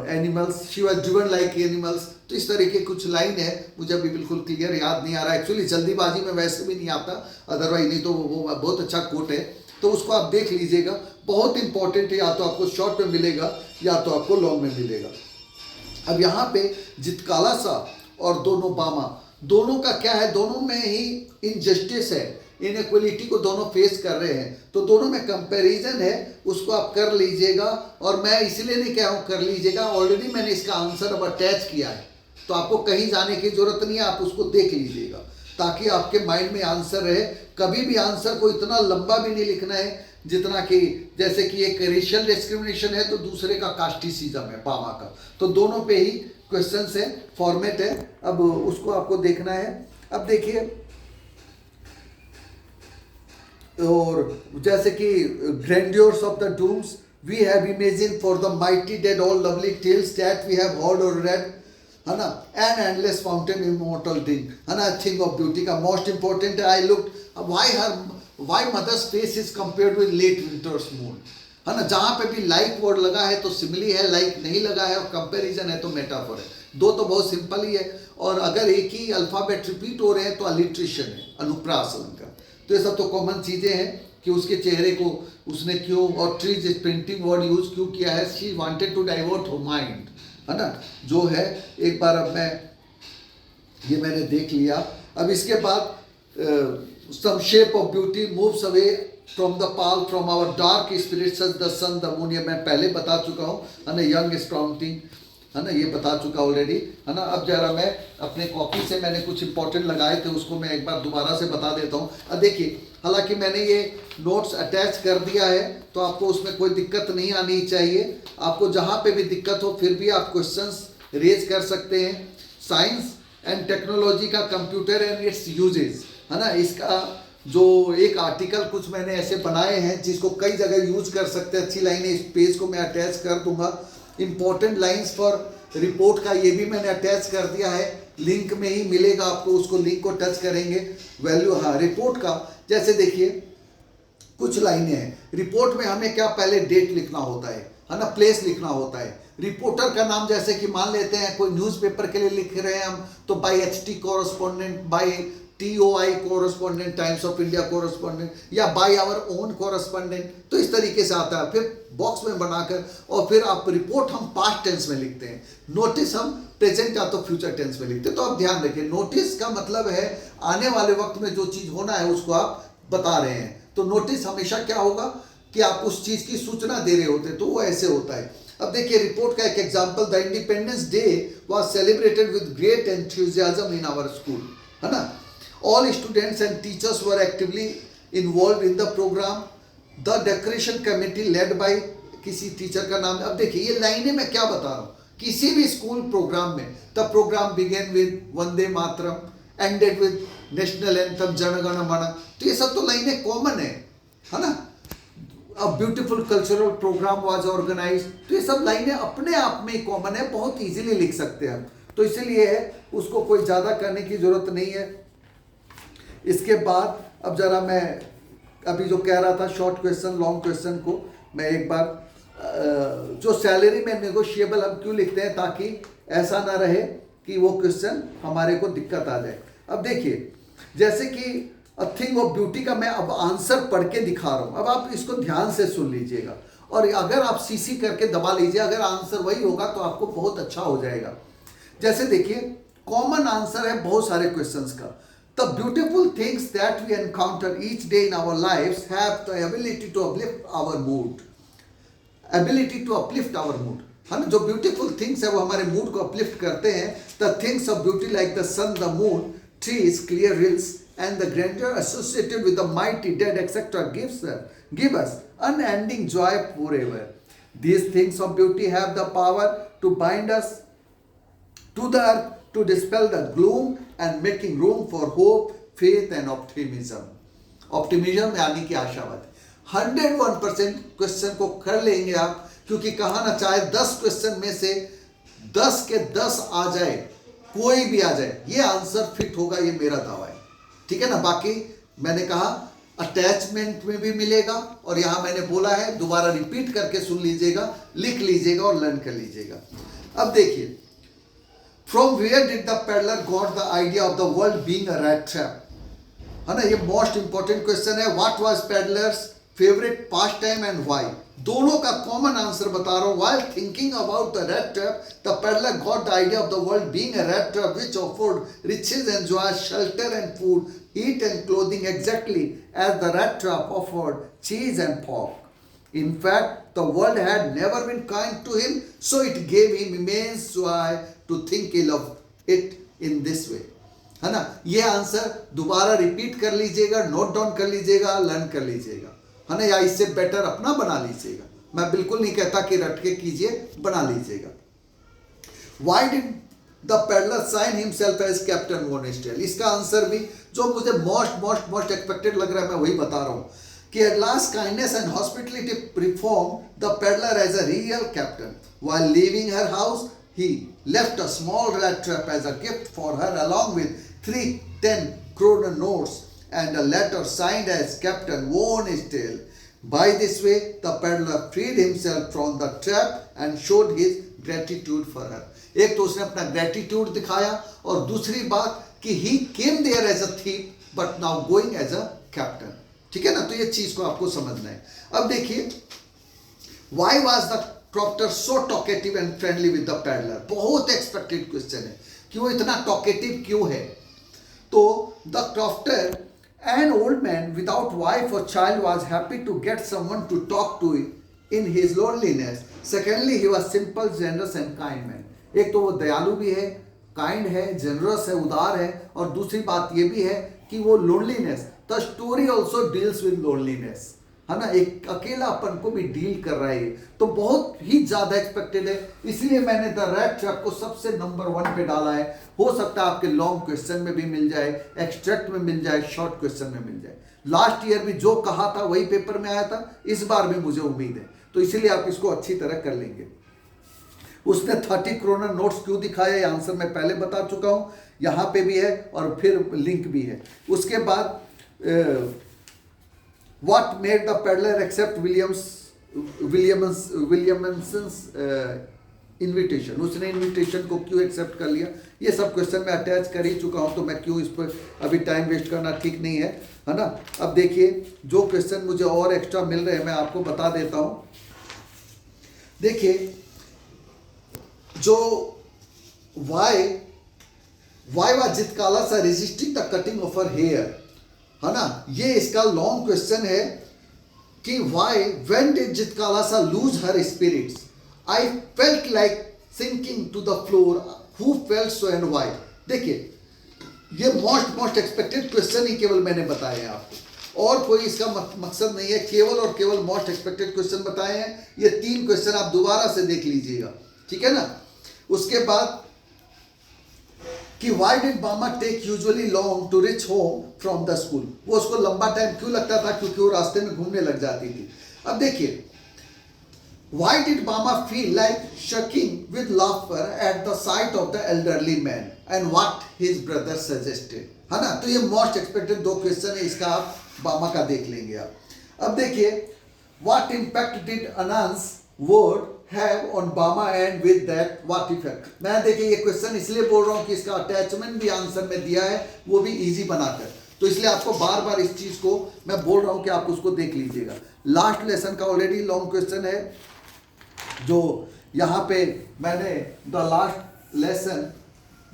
animals, she was driven like animals. तो इस तरह के कुछ लाइन है, मुझे अभी बिल्कुल क्लियर याद नहीं आ रहा। एक्चुअली जल्दीबाजी में वैसे भी नहीं आता, अदरवाइज नहीं तो वो बहुत अच्छा कोट है, तो उसको आप देख लीजिएगा, बहुत इंपॉर्टेंट है। या तो आपको शॉर्ट में मिलेगा या तो आपको लॉन्ग में मिलेगा। अब यहाँ पे जितकाला सा और दोनों बामा, दोनों का क्या है, दोनों में ही इनजस्टिस है, इनइक्वलिटी को दोनों फेस कर रहे हैं। तो दोनों में कंपैरिजन है, उसको आप कर लीजिएगा। और मैं इसलिए नहीं कह रहा हूँ कर लीजिएगा, ऑलरेडी मैंने इसका आंसर अब अटैच किया है, तो आपको कहीं जाने की जरूरत नहीं है, आप उसको देख लीजिएगा ताकि आपके माइंड में आंसर रहे। कभी भी आंसर को इतना लंबा भी नहीं लिखना है जितना कि, जैसे कि एक रेशियल डिस्क्रिमिनेशन है तो दूसरे का कास्टिसिज्म है, बामा का। तो दोनों पे ही क्वेश्चंस है, फॉर्मेट है, अब उसको आपको देखना है। अब देखिए, और जैसे कि grandeurs of the dooms we have imagine for the mighty dead all lovely tales that we have heard और रेड, है ना, an endless fountain immortal thing, है ना, थिंग ऑफ ब्यूटी का मोस्ट इंपॉर्टेंट है। I look why mother's face is compared with late winter's moon, है ना, जहाँ पे भी लाइक वर्ड लगा है तो सिमिली है, लाइक नहीं लगा है और कंपैरिजन है तो मेटाफर है। दो तो बहुत सिंपल ही है, और अगर एक ही अल्फाबेट रिपीट हो रहे हैं तो अलिट्रेशन है, अनुप्रास उनका। तो ये सब तो कॉमन चीज़ें हैं कि उसके चेहरे को उसने क्यों, और ट्रीज पेंटिंग वर्ड यूज क्यों किया है, she wanted to divert her mind, है ना, जो है। एक बार अब ये मैंने देख लिया। अब इसके बाद some shape of beauty moves away from the pall from our dark spirits such the sun the moon, ये मैं पहले बता चुका हूँ, है ना, यंग स्ट्रॉन्ग थिंग, है ना, ये बता चुका ऑलरेडी, है ना। अब जरा मैं अपने कॉपी से मैंने कुछ इंपॉर्टेंट लगाए थे, उसको मैं एक बार दोबारा से बता देता हूँ। अब देखिए, हालांकि मैंने ये नोट्स अटैच कर दिया है तो आपको उसमें कोई दिक्कत नहीं आनी चाहिए। आपको जहाँ पे भी दिक्कत हो फिर भी आप क्वेश्चंस रेज कर सकते हैं। साइंस एंड टेक्नोलॉजी का कंप्यूटर एंड इट्स यूजेज, है ना, इसका जो एक आर्टिकल कुछ मैंने ऐसे बनाए हैं जिसको कई जगह यूज कर सकते हैं, अच्छी लाइनें, इस पेज को मैं अटैच कर दूंगा। इंपॉर्टेंट लाइंस फॉर रिपोर्ट का ये भी मैंने अटैच कर दिया है, लिंक में ही मिलेगा आपको, उसको लिंक को टच करेंगे। वैल्यू, हाँ, रिपोर्ट का जैसे देखिए कुछ लाइनें हैं रिपोर्ट में, हमें क्या पहले डेट लिखना होता है ना, प्लेस लिखना होता है। रिपोर्टर का नाम, जैसे कि मान लेते हैं कोई न्यूज़पेपर के लिए लिख रहे हैं हम, तो by HT correspondent, by TOI correspondent, Times of India correspondent, या बाय आवर ओन कॉरेस्पॉन्डेंट। तो इस तरीके से आता है, फिर बॉक्स में बनाकर, और फिर आप रिपोर्ट हम पास्ट टेंस में लिखते हैं, नोटिस हम प्रेजेंट या तो फ्यूचर टेंस में लिखते हैं। तो आप ध्यान रखिए, नोटिस का मतलब है आने वाले वक्त में जो चीज़ होना है उसको आप बता रहे हैं। तो नोटिस हमेशा क्या होगा कि आप उस चीज़ की सूचना दे रहे होते हैं, तो वो ऐसे होता है। अब देखिए रिपोर्ट का एक example, the Independence Day was celebrated with great enthusiasm in our school, है ना। All students and teachers were actively involve in the programme, the decoration committee led by, किसी टीचर का नाम। अब देखिए ये लाइनें मैं क्या बता रहा हूँ, किसी भी स्कूल प्रोग्राम में, the programme began with Vande Mataram, ended with national anthem Jana Gana मन। तो ये सब तो लाइनें कॉमन है ना। A beautiful cultural programme was organise, तो ये सब लाइनें अपने आप में कॉमन है, बहुत इजीली लिख सकते हैं हम। तो इसीलिए है, उसको कोई ज़्यादा करने की ज़रूरत नहीं है। इसके बाद अब जरा मैं अभी जो कह रहा था शॉर्ट क्वेश्चन लॉन्ग क्वेश्चन को मैं एक बार, जो सैलरी में नेगोशिएबल हम क्यों लिखते हैं, ताकि ऐसा ना रहे कि वो क्वेश्चन हमारे को दिक्कत आ जाए। अब देखिए जैसे कि अ थिंग ऑफ ब्यूटी का मैं अब आंसर पढ़ के दिखा रहा हूँ, अब आप इसको ध्यान से सुन लीजिएगा, और अगर आप CC करके दबा लीजिए, अगर आंसर वही होगा तो आपको बहुत अच्छा हो जाएगा। जैसे देखिए कॉमन आंसर है बहुत सारे क्वेश्चंस का, the beautiful things that we encounter each day in our lives have the ability to uplift our mood, ability to uplift our mood, है ना। जो ब्यूटीफुल थिंग्स है वो हमारे मूड को अपलिफ्ट करते हैं। The things of beauty like the sun, the moon, trees, clear hills and the grandeur associated with the mighty dead etc. give us unending joy forever. These things of beauty have the power to bind us to the earth, to dispel the gloom and making room for hope, faith and optimism. Optimism यानी कि आशावाद। 101% question को कर लेंगे आप, क्योंकि कहा ना चाहे 10 क्वेश्चन में से 10 के 10 आ जाए, कोई भी आ जाए, ये आंसर फिट होगा, ये मेरा दावा है, ठीक है ना। बाकी मैंने कहा अटैचमेंट में भी मिलेगा, और यहां मैंने बोला है, दोबारा रिपीट करके सुन लीजिएगा, लिख लीजिएगा और लर्न कर लीजिएगा। अब देखिए, from where did the peddler got the idea of the world being a rat trap, है ना, ये मोस्ट इंपॉर्टेंट क्वेश्चन है। What was peddler's favourite pastime and why, दोनों का कॉमन आंसर बता रहा हूं। While thinking about the rat trap the peddler got the idea of the world being a rat trap which offered riches and joy, shelter and food, heat and clothing exactly as the rat trap offered cheese and pork. In fact, the world had never been kind to him, so it gave him immense joy to think ill of it in this way. है ना, ये answer दोबारा repeat कर लीजिएगा, note down कर लीजिएगा, learn कर लीजिएगा, है ना, या इससे बेटर अपना बना लीजिएगा। मैं बिल्कुल नहीं कहता कि रट के कीजिए, बना लीजिएगा। Why did the peddler sign himself as captain von Stahl, इसका आंसर भी जो मुझे मोस्ट एक्सपेक्टेड लग रहा है, मैं वही बता रहा हूं कि at last kindness and hospitality perform the peddler as a real captain while leaving her house he left a small rat trap as a gift for her along with 3 10 kroner notes and a letter signed as Captain Von Steel. By this way, the peddler freed himself from the trap and showed his gratitude for her. एक तो उसने अपना gratitude दिखाया, और दूसरी बात कि he came there as a thief but now going as a captain. ठीक है ना, तो ये चीज को आपको समझना है। अब देखिए, why was the crofter so talkative and friendly with the peddler, बहुत एक्सपेक्टेड क्वेश्चन है कि वो इतना टॉकेटिव क्यों है। तो the crofter an old man without wife और child was happy to get someone to talk to in his loneliness. Secondly he was simple, generous and kind man, एक तो वो दयालु भी है, काइंड है, जनरस है, उदार है, और दूसरी बात ये भी है कि वो loneliness, the story also deals with loneliness, है ना, एक अकेलापन को भी डील कर रहा है, तो बहुत ही ज्यादा एक्सपेक्टेड है। इसलिए मैंने द रैट ट्रैप को सबसे नंबर 1 पे डाला है। हो सकता है आपके लॉन्ग क्वेश्चन में भी मिल जाए, एक्सट्रैक्ट में मिल जाए, शॉर्ट क्वेश्चन में मिल जाए। लास्ट ईयर भी जो कहा था वही पेपर में आया था, इस बार भी मुझे उम्मीद है, तो इसीलिए आप इसको अच्छी तरह कर लेंगे। उसने 30 kroner नोट्स क्यों दिखाया, ये आंसर मैं पहले बता चुका हूं, यहां पे भी है और फिर लिंक भी है। उसके बाद what made the peddler accept Williamson's invitation, उसने इन्विटेशन को क्यों एक्सेप्ट कर लिया, ये सब क्वेश्चन मैं अटैच कर ही चुका हूं, तो मैं क्यों इस पर अभी टाइम वेस्ट करना ठीक नहीं है, है ना। अब देखिए, जो क्वेश्चन मुझे और एक्स्ट्रा मिल रहे हैं मैं आपको बता देता हूं। देखिए, जो why was Zitkala Sa resisting the cutting of her hair, है ना, ये इसका लॉन्ग क्वेश्चन है कि why when did Zitkala Sa lose her spirits, I felt like sinking to the floor, who felt so and why. देखिए, ये मोस्ट एक्सपेक्टेड क्वेश्चन ही केवल मैंने बताए हैं आपको, और कोई इसका मकसद नहीं है, केवल और केवल मोस्ट एक्सपेक्टेड क्वेश्चन बताए हैं। ये 3 क्वेश्चन आप दोबारा से देख लीजिएगा, ठीक है ना। उसके बाद कि why did Bama take usually long to reach home from the school, वो उसको लंबा टाइम क्यों लगता था, क्योंकि वो रास्ते में घूमने लग जाती थी। अब देखिए, why did Bama feel like shaking with laughter at the sight of the elderly man and what his brother suggested, है ना, तो ये मोस्ट एक्सपेक्टेड 2 क्वेश्चन है, इसका आप बामा का देख लेंगे आप। अब देखिए, what impact did Annan's word have on Bama and with that what effect. मैं देखिए ये क्वेश्चन इसलिए बोल रहा हूं कि इसका अटैचमेंट भी आंसर में दिया है, वो भी इजी बनाकर, तो इसलिए आपको बार बार इस चीज को मैं बोल रहा हूं कि आप उसको देख लीजिएगा। लास्ट लेसन का ऑलरेडी लॉन्ग क्वेश्चन है, जो यहाँ पे मैंने द लास्ट लेसन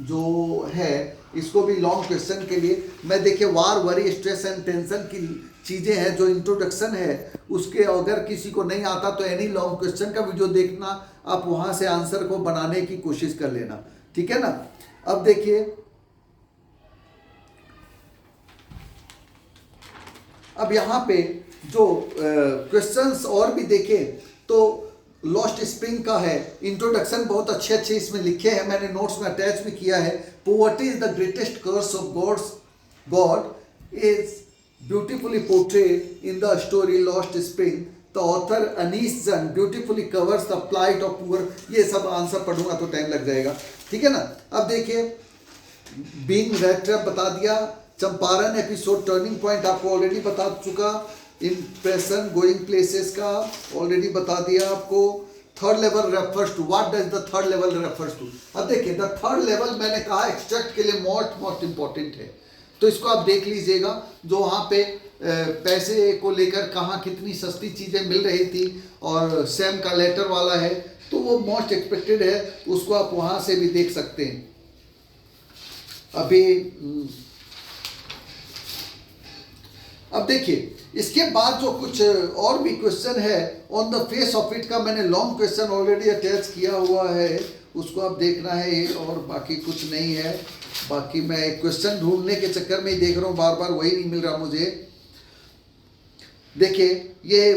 जो है इसको भी लॉन्ग क्वेश्चन के लिए मैं देखिए वार वरी स्ट्रेस एंड टेंशन की चीज़ें हैं, जो इंट्रोडक्शन है उसके अगर किसी को नहीं आता तो एनी लॉन्ग क्वेश्चन का वीडियो देखना, आप वहाँ से आंसर को बनाने की कोशिश कर लेना, ठीक है ना। अब देखिए, अब यहाँ पे जो क्वेश्चंस और भी देखें तो लॉस्ट स्प्रिंग का है, इंट्रोडक्शन बहुत अच्छे अच्छे इसमें लिखे हैं, मैंने नोट्स में अटैच भी किया है। Poverty is the greatest curse of God is beautifully portrayed in the story Lost Spring. The author Anees Jung beautifully covers the plight of poor. ये सब आंसर पढ़ूंगा तो टाइम लग जाएगा, ठीक है ना। अब देखिए, बीइंग रैट ट्रैप बता दिया, चंपारण एपिसोड टर्निंग पॉइंट आपको ऑलरेडी बता चुका, इम्प्रेशन गोइंग प्लेसेस का ऑलरेडी बता दिया आपको। Third level refers to, what does the third level refers to. अब देखिए द थर्ड लेवल मैंने कहा एक्सट्रैक्ट के लिए मोस्ट इंपॉर्टेंट है, तो इसको आप देख लीजिएगा। जो वहाँ पे पैसे को लेकर कहाँ कितनी सस्ती चीज़ें मिल रही थी और सैम का लेटर वाला है, तो वो मोस्ट एक्सपेक्टेड है, उसको आप वहाँ से भी देख सकते हैं। अभी अब देखिए इसके बाद जो कुछ और भी क्वेश्चन है on the face of it का मैंने लॉन्ग क्वेश्चन ऑलरेडी अटैच किया हुआ है, उसको आप देखना है और बाकी कुछ नहीं है। बाकी मैं एक क्वेश्चन ढूंढने के चक्कर में ही देख रहा हूँ, बार बार वही नहीं मिल रहा मुझे। देखिए ये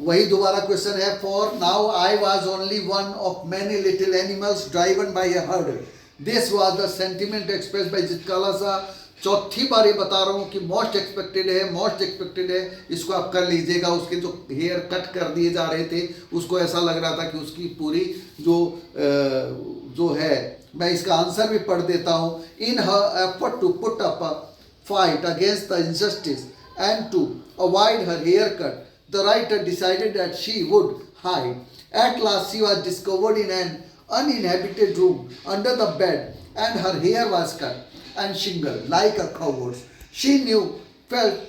वही दोबारा क्वेश्चन है। For now I was only one of many little animals driven by a herd, this was the sentiment express bye चित्रकला सा। चौथी बार ये बता रहा हूँ कि मोस्ट एक्सपेक्टेड है, मोस्ट एक्सपेक्टेड है, इसको आप कर लीजिएगा। उसके जो हेयर कट कर दिए जा रहे थे उसको ऐसा लग रहा था कि उसकी पूरी जो है, मैं इसका आंसर भी पढ़ देता हूँ। In her effort to put up a fight against the injustice and to avoid her hair cut, the writer decided that she would hide. At last she was discovered in an uninhabited room under the bed and her hair was cut and shingled like a cow's. She felt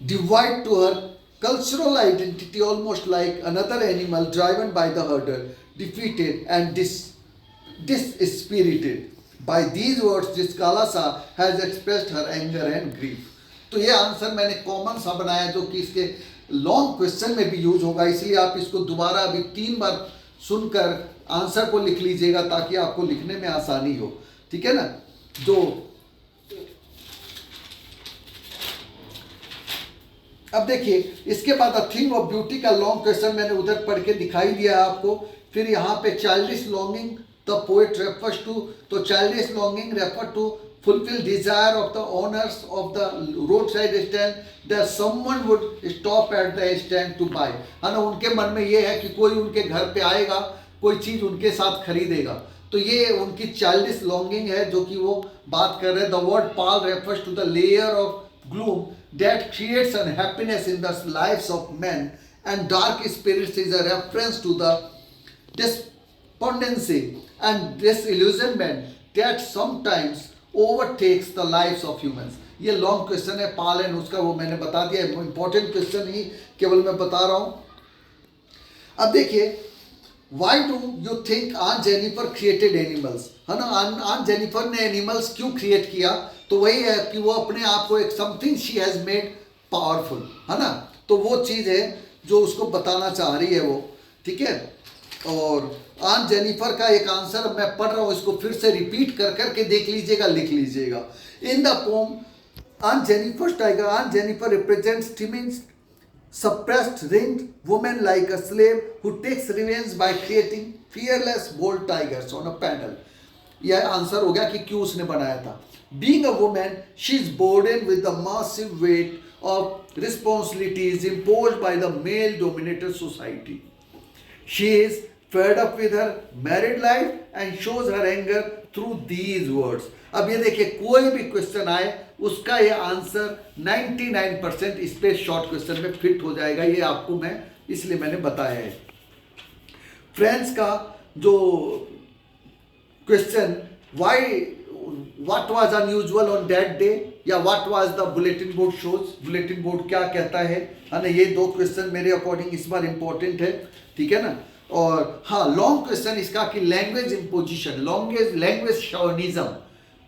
devoid to her cultural identity, almost like another animal driven by the herder, defeated and dispirited. By these words, Diskalasa has expressed her anger and grief. तो ये answer मैंने common सा बनाया जो कि इसके long question में भी यूज होगा, इसलिए आप इसको दोबारा अभी 3 बार सुनकर आंसर को लिख लीजिएगा ताकि आपको लिखने में आसानी हो, ठीक है ना। जो अब देखिए इसके बाद अ थिंग ऑफ ब्यूटी का लॉन्ग क्वेश्चन मैंने उधर पढ़ के दिखाई दिया आपको। फिर यहाँ पे childish longing the poet refers to, तो childish longing refer to fulfill desire of the owners of the roadside stand that someone would stop at the stand to buy, है ना। उनके मन में ये है कि कोई उनके घर पे आएगा, कोई चीज़ उनके साथ खरीदेगा, तो ये उनकी चाइल्डिश लॉन्गिंग है जो कि वो बात कर रहे हैं। The word pall refers to the layer of gloom that creates unhappiness in the lives of men, and dark spirits is a reference to the despondency and disillusionment that sometimes overtakes the lives of humans. ये long question है पाल and उसका, वो मैंने बता दिया, important question ही केवल मैं बता रहा हूँ। अब देखिए Why do you think Aunt Jennifer created animals, है ना। Aunt Jennifer ने एनिमल्स क्यों क्रिएट किया, तो वही है कि वो अपने आप को एक something she has made powerful, है ना। तो वो चीज़ है जो उसको बताना चाह रही है वो, ठीक है। और आंट जेनिफर का एक आंसर मैं पढ़ रहा हूँ, इसको फिर से रिपीट कर करके देख लीजिएगा, लिख लीजिएगा। In the pome Aunt Jennifer's tiger, Aunt Jennifer represents timid, suppressed, ringed woman like a slave who takes revenge by creating fearless, bold tigers on a panel. यह आंसर हो गया कि क्यों उसने बनाया था। Being a woman, she is burdened with the massive weight of responsibilities imposed by the male-dominated society. She is fed up with her married life and shows her anger through these words. अब ये देखिए कोई भी question आए उसका ये answer 99% इस पे शॉर्ट क्वेश्चन में फिट हो जाएगा, ये आपको मैं इसलिए मैंने बताया है। फ्रेंड्स का जो question what was unusual on that day, या what was the bulletin board shows, bulletin board क्या कहता है ना, ये 2 क्वेश्चन मेरे अकॉर्डिंग इस बार इंपॉर्टेंट है, ठीक है ना। और हाँ लॉन्ग क्वेश्चन इसका कि लैंग्वेज इम्पोजिशन, लैंग्वेज शॉविनिज्म,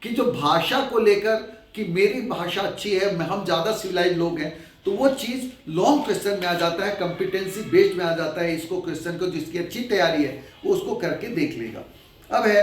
कि जो भाषा को लेकर कि मेरी भाषा अच्छी है, हम ज़्यादा सिविलाइज लोग हैं, तो वो चीज़ लॉन्ग क्वेश्चन में आ जाता है, कॉम्पिटेंसी बेस्ड में आ जाता है। इसको क्वेश्चन को जिसकी अच्छी तैयारी है वो उसको करके देख लेगा। अब है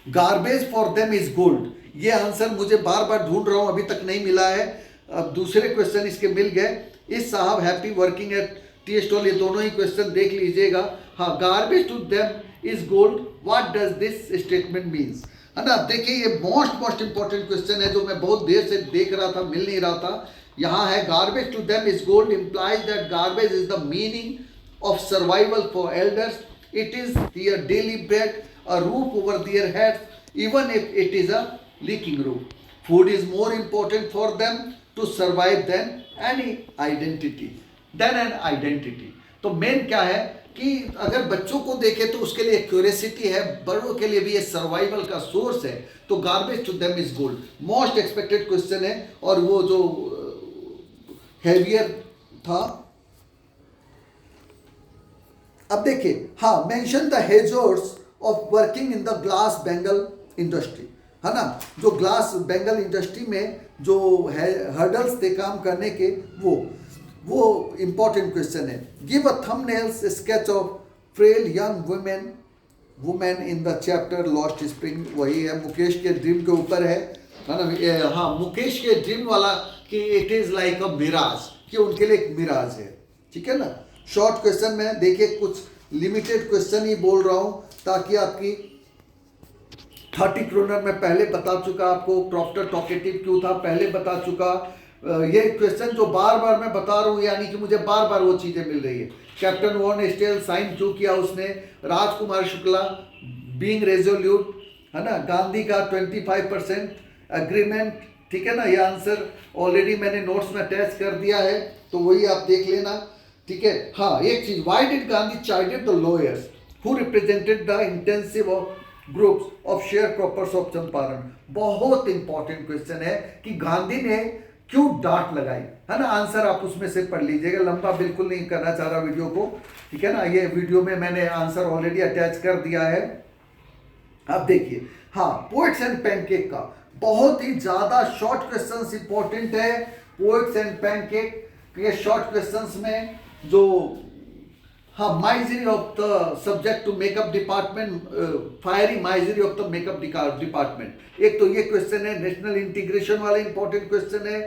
garbage for them is gold, ये आंसर मुझे बार बार ढूंढ रहा हूँ, अभी तक नहीं मिला है। अब दूसरे क्वेश्चन इसके मिल गए। इस साहब happy working at tea stall, ये दोनों ही क्वेश्चन देख लीजिएगा। हाँ garbage to them is gold, what does this statement means, है ना। देखिए ये मोस्ट इंपॉर्टेंट क्वेश्चन है जो मैं बहुत देर से देख रहा था, मिल नहीं रहा था। यहाँ है garbage to them is gold implies that garbage is the meaning of survival for elders. It is their daily bread, a roof over their heads, even if it is a leaking roof. Food is more important for them to survive than any identity. Than an identity. तो main क्या है कि अगर बच्चों को देखें तो उसके लिए क्यूरियसिटी है, बड़ों के लिए भी ये सर्वाइवल का सोर्स है, तो garbage to them is gold. Most expected question है, और वो जो हैवियर था, अब देखिए, हाँ, mention the hazards of working in the glass bangle industry, है ना, जो ग्लास बेंगल इंडस्ट्री में जो हर्डल्स थे काम करने के, वो इंपॉर्टेंट क्वेश्चन है। Give a thumbnails sketch of frail young women in the chapter lost spring, वही है, मुकेश के ड्रीम के ऊपर है ना, हाँ, मुकेश के ड्रीम वाला कि it is like a mirage, कि उनके लिए एक मिराज है, ठीक है ना। शॉर्ट क्वेश्चन में देखिए, कुछ लिमिटेड क्वेश्चन ही बोल रहा हूँ ताकि आपकी 30 क्रोनर में पहले बता चुका आपको, प्रॉफ्टर टॉकेटिव क्यों था पहले बता चुका। ये क्वेश्चन जो बार बार मैं बता रहा हूँ, यानी कि मुझे बार बार वो चीज़ें मिल रही है। कैप्टन वॉन स्टेल साइन क्यों किया उसने, राजकुमार शुक्ला बीइंग रेजोल्यूट, है ना, गांधी का 25% एग्रीमेंट, ठीक है ना, ये आंसर ऑलरेडी मैंने नोट्स में अटैच कर दिया है, तो वही आप देख लेना, ठीक है। हाँ, एक चीज, why did Gandhi chided the lawyers who represented the intensive of groups of sharecroppers of Champaran, बहुत इंपॉर्टेंट क्वेश्चन है कि गांधी ने क्यों डांट लगाई, है ना। आंसर आप उसमें से पढ़ लीजिएगा, लंबा बिल्कुल नहीं करना चाह रहा वीडियो को, ठीक है ना। ये वीडियो में मैंने आंसर ऑलरेडी अटैच कर दिया है। अब देखिए, हाँ, पोएट्स एंड पैनकेक का बहुत ही ज्यादा शॉर्ट क्वेश्चंस इंपॉर्टेंट है। पोएट्स एंड पैनकेक के शॉर्ट क्वेश्चंस में जो, हाँ, misery of the subject to makeup department, fiery misery of the makeup department, एक तो ये क्वेश्चन है। नेशनल इंटीग्रेशन वाला इंपॉर्टेंट क्वेश्चन है।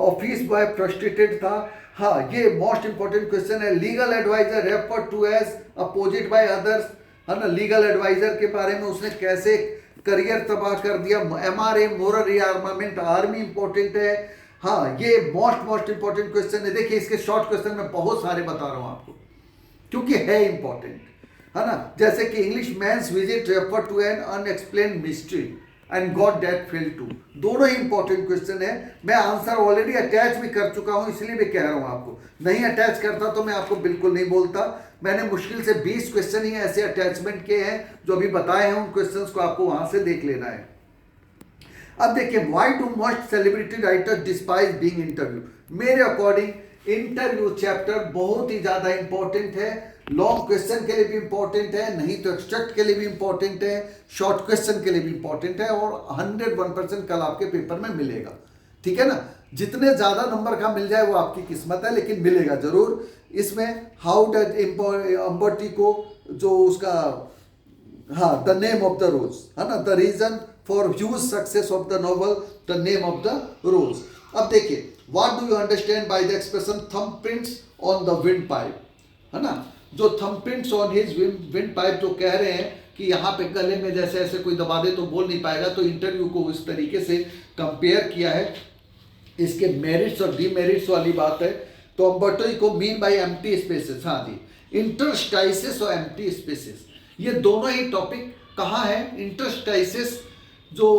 ऑफिस बॉय फ्रस्ट्रेटेड था, हाँ, ये मोस्ट इंपॉर्टेंट क्वेश्चन है। Legal adviser refer to as opposite by others, है ना, लीगल एडवाइजर के बारे में उसने कैसे करियर तबाह कर दिया। MRA moral rearmament, army important है। हाँ, ये मोस्ट इंपॉर्टेंट क्वेश्चन है। देखिए, इसके शॉर्ट क्वेश्चन मैं बहुत सारे बता रहा हूं आपको क्योंकि है इंपॉर्टेंट, है ना। जैसे कि English man's visit refer to an unexplained mystery and got that fail to, दोनों ही इंपॉर्टेंट क्वेश्चन है। मैं आंसर ऑलरेडी अटैच भी कर चुका हूं, इसलिए भी कह रहा हूं आपको। नहीं अटैच करता तो मैं आपको बिल्कुल नहीं बोलता। मैंने मुश्किल से 20 क्वेश्चन ही ऐसे अटैचमेंट किए हैं जो अभी बताए हैं, उन क्वेश्चंस को आपको वहां से देख लेना है। अब देखिए, why do most celebrity writers despise being interview, मेरे अकॉर्डिंग इंटरव्यू चैप्टर बहुत ही ज्यादा इंपॉर्टेंट है। लॉन्ग क्वेश्चन के लिए भी इंपॉर्टेंट है, नहीं तो एक्सट्रैक्ट के लिए भी इंपॉर्टेंट है, शॉर्ट क्वेश्चन के लिए भी इंपॉर्टेंट है, और 101% कल आपके पेपर में मिलेगा, ठीक है ना। जितने ज्यादा नंबर का मिल जाए वो आपकी किस्मत है, लेकिन मिलेगा जरूर। इसमें हाउ डज अम्बर्टी को जो उसका, हाँ, the name of the rose, है ना, the reason for huge success of the novel the name of the rose. अब देखिए, what do you understand by the expression thumbprints on the windpipe, है ना, जो thumbprints on his windpipe जो कह रहे हैं कि यहाँ पे गले में जैसे ऐसे कोई दबा दे तो बोल नहीं पाएगा, तो इंटरव्यू को इस तरीके से कंपेयर किया है। इसके मेरिट्स और डीमेरिट्स वाली बात है। तो अम्बर्टो को मीन बाय एम्प्टी स्पेसेस, हाँ जी, इंटरस्टाइसिस और एम्प्टी स्पेसेस, ये दोनों ही टॉपिक कहाँ है। इंटरस्टाइसिस जो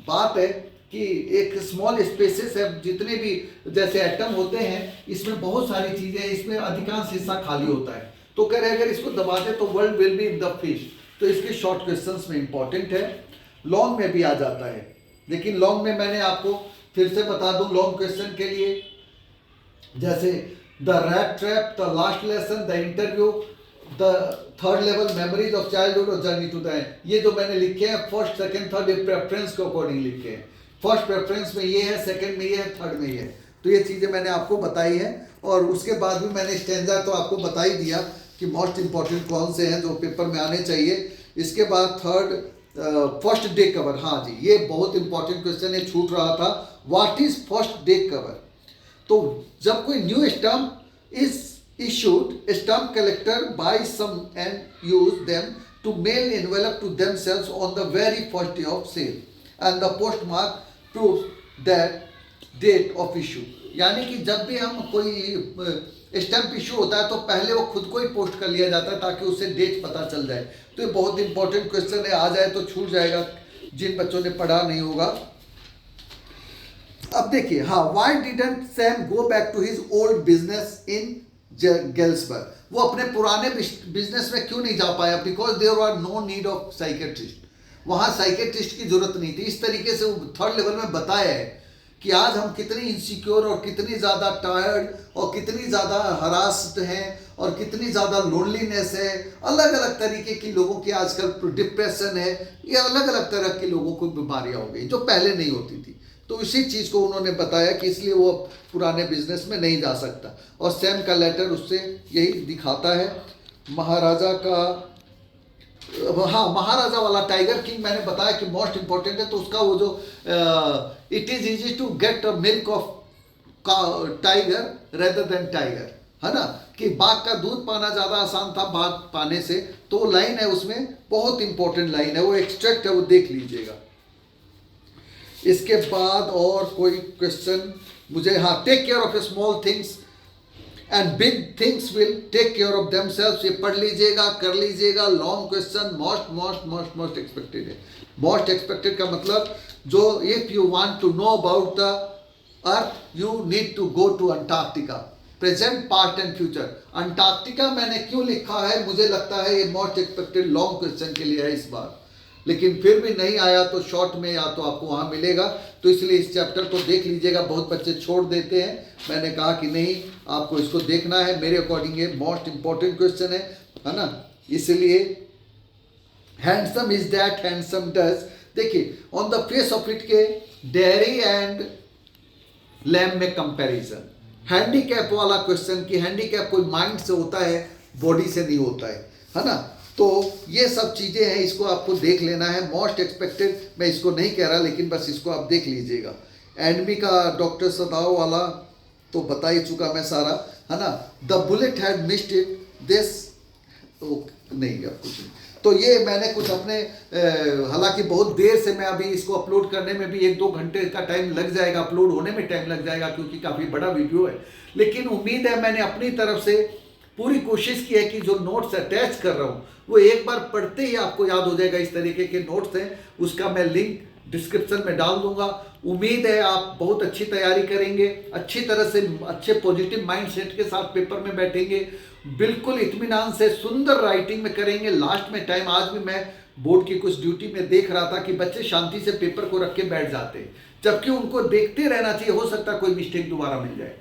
बात है कि एक स्मॉल स्पेसेस है, जितने भी जैसे एटम होते हैं इसमें बहुत सारी चीजें, इसमें अधिकांश हिस्सा खाली होता है, तो कह रहे अगर इसको दबा दे तो world will be in the fish, तो इसके शॉर्ट क्वेश्चंस में इंपॉर्टेंट है। लॉन्ग में भी आ जाता है, लेकिन लॉन्ग में मैंने आपको फिर से बता दूं, लॉन्ग क्वेश्चन के लिए जैसे the rat trap, the last lesson, the interview, the third level memories of childhood और जर्नी टू द एंड, ये जो मैंने लिखे हैं फर्स्ट सेकंड थर्ड प्रेफरेंस के अकॉर्डिंग लिखे हैं। फर्स्ट प्रेफरेंस में ये है, सेकंड में ये है, थर्ड में ये है, तो ये चीज़ें मैंने आपको बताई है। और उसके बाद भी मैंने स्टेंजा तो आपको बता ही दिया कि मोस्ट इंपॉर्टेंट कौन से हैं जो पेपर में आने चाहिए। इसके बाद थर्ड, फर्स्ट डे कवर, हाँ जी, ये बहुत इंपॉर्टेंट क्वेश्चन है, छूट रहा था। What is first day cover, तो जब कोई new stamp is issued, a stamp collector buys some and use them to mail envelope to themselves on the very first day of sale, and the postmark proves that date of issue। यानी कि जब भी हम कोई stamp issue होता है तो पहले वो खुद को ही पोस्ट कर लिया जाता है ताकि उससे डेट पता चल जाए। तो ये बहुत इंपॉर्टेंट क्वेश्चन है, आ जाए तो छूट जाएगा, जिन बच्चों ने पढ़ा नहीं होगा। अब देखिए, हाँ, why didn't Sam go back to his old business in Galesburg? वो अपने पुराने बिजनेस में क्यों नहीं जा पाया? Because there were no need of psychiatrist. वहां साइकेट्रिस्ट की जरूरत नहीं थी। इस तरीके से वो थर्ड लेवल में बताया है कि आज हम कितनी इनसिक्योर और कितनी ज़्यादा टायर्ड और कितनी ज़्यादा हरास्ड हैं और कितनी ज़्यादा लोनलीनेस है। अलग अलग तरीके की लोगों की आजकल डिप्रेशन है, ये अलग अलग तरह के लोगों को बीमारियां हो गई जो पहले नहीं होती थी। तो इसी चीज़ को उन्होंने बताया कि इसलिए वो पुराने बिजनेस में नहीं जा सकता। और सैम का लेटर उससे यही दिखाता है। महाराजा का, हाँ, महाराजा वाला टाइगर किंग मैंने बताया कि मोस्ट इंपॉर्टेंट है। तो उसका वो जो it is easy to get a milk of tiger rather than tiger, है ना, कि बाघ का दूध पाना ज़्यादा आसान था बाघ पाने से। तो लाइन है उसमें, बहुत इंपॉर्टेंट लाइन है, वो एक्सट्रैक्ट है, वो देख लीजिएगा। इसके बाद और कोई क्वेश्चन मुझे, हाँ, take care of small things and big things will take care of themselves. ये पढ़ लीजिएगा, कर लीजिएगा। Long question, most most most most expected है। मोस्ट एक्सपेक्टेड का मतलब जो, if you want to know about the earth you need to go to Antarctica, present, past and future. Antarctica मैंने क्यों लिखा है? मुझे लगता है ये मोस्ट एक्सपेक्टेड लॉन्ग क्वेश्चन के लिए है इस बार, लेकिन फिर भी नहीं आया तो शॉर्ट में या तो आपको वहाँ मिलेगा। तो इसलिए इस चैप्टर को देख लीजिएगा। बहुत बच्चे छोड़ देते हैं, मैंने कहा कि नहीं, आपको इसको देखना है। मेरे अकॉर्डिंग ये मोस्ट इंपॉर्टेंट क्वेश्चन है ना। इसलिए handsome is that handsome does, देखिए on the face of it के डेयरी एंड लैम्ब में कंपैरिजन। हैंडीकैप वाला क्वेश्चन कि हैंडीकैप कोई माइंड से होता है, बॉडी से नहीं होता है ना। तो ये सब चीज़ें हैं, इसको आपको देख लेना है। मोस्ट एक्सपेक्टेड मैं इसको नहीं कह रहा, लेकिन बस इसको आप देख लीजिएगा। एनमी का डॉक्टर सदाव वाला तो बता ही चुका मैं सारा, है ना। The bullet had missed it this, नहीं अब कुछ नहीं। तो ये मैंने कुछ अपने, हालांकि बहुत देर से मैं अभी इसको अपलोड करने में भी 1-2 घंटे का टाइम लग जाएगा, अपलोड होने में टाइम लग जाएगा, क्योंकि काफ़ी बड़ा वीडियो है। लेकिन उम्मीद है मैंने अपनी तरफ से पूरी कोशिश की है कि जो नोट्स अटैच कर रहा हूँ वो एक बार पढ़ते ही आपको याद हो जाएगा। इस तरीके के नोट्स हैं, उसका मैं लिंक डिस्क्रिप्शन में डाल दूंगा। उम्मीद है आप बहुत अच्छी तैयारी करेंगे, अच्छी तरह से, अच्छे पॉजिटिव माइंडसेट के साथ पेपर में बैठेंगे, बिल्कुल इत्मीनान से सुंदर राइटिंग में करेंगे। लास्ट में टाइम, आज भी मैं बोर्ड की कुछ ड्यूटी में देख रहा था कि बच्चे शांति से पेपर को रख के बैठ जाते हैं, जबकि उनको देखते रहना चाहिए, हो सकता है कोई मिस्टेक दोबारा मिल जाए।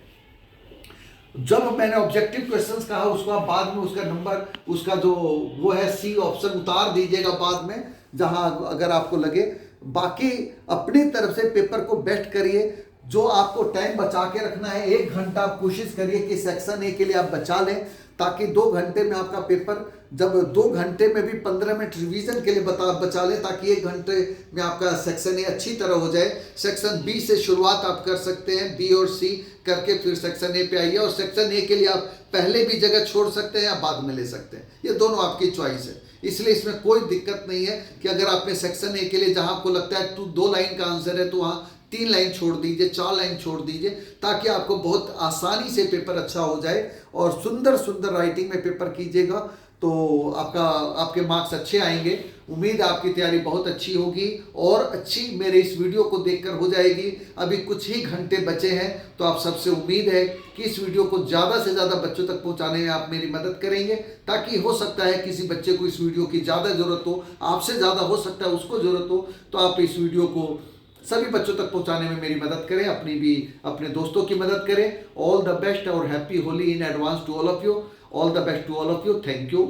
जब मैंने ऑब्जेक्टिव क्वेश्चंस कहा, उसको आप बाद में उसका नंबर, उसका जो वो है सी ऑप्शन उतार दीजिएगा बाद में, जहां अगर आपको लगे। बाकी अपनी तरफ से पेपर को बेस्ट करिए। जो आपको टाइम बचा के रखना है, 1 घंटा कोशिश करिए कि सेक्शन ए के लिए आप बचा लें, ताकि 2 घंटे में आपका पेपर, जब 2 घंटे में भी 15 मिनट रिवीजन के लिए बचा लें, ताकि 1 घंटे में आपका सेक्शन ए अच्छी तरह हो जाए। सेक्शन बी से शुरुआत आप कर सकते हैं, बी और सी करके फिर सेक्शन ए पे आइए। और सेक्शन ए के लिए आप पहले भी जगह छोड़ सकते हैं या बाद में ले सकते हैं, ये दोनों आपकी चॉइस है। इसलिए इसमें कोई दिक्कत नहीं है कि अगर आपने सेक्शन ए के लिए, जहां आपको लगता है 2 लाइन का आंसर है, तो वहाँ 3 लाइन छोड़ दीजिए, 4 लाइन छोड़ दीजिए, ताकि आपको बहुत आसानी से पेपर अच्छा हो जाए। और सुंदर सुंदर राइटिंग में पेपर कीजिएगा तो आपके मार्क्स अच्छे आएंगे। उम्मीद है आपकी तैयारी बहुत अच्छी होगी और अच्छी मेरे इस वीडियो को देखकर हो जाएगी। अभी कुछ ही घंटे बचे हैं, तो आप सबसे उम्मीद है कि इस वीडियो को ज़्यादा से ज़्यादा बच्चों तक पहुंचाने में आप मेरी मदद करेंगे, ताकि हो सकता है किसी बच्चे को इस वीडियो की ज़्यादा ज़रूरत हो, आपसे ज़्यादा हो सकता है उसको ज़रूरत हो। तो आप इस वीडियो को सभी बच्चों तक पहुंचाने में मेरी मदद करें, अपनी भी, अपने दोस्तों की मदद करें। ऑल द बेस्ट और happy Holi in advance to all of you. All the best to all of you. Thank you.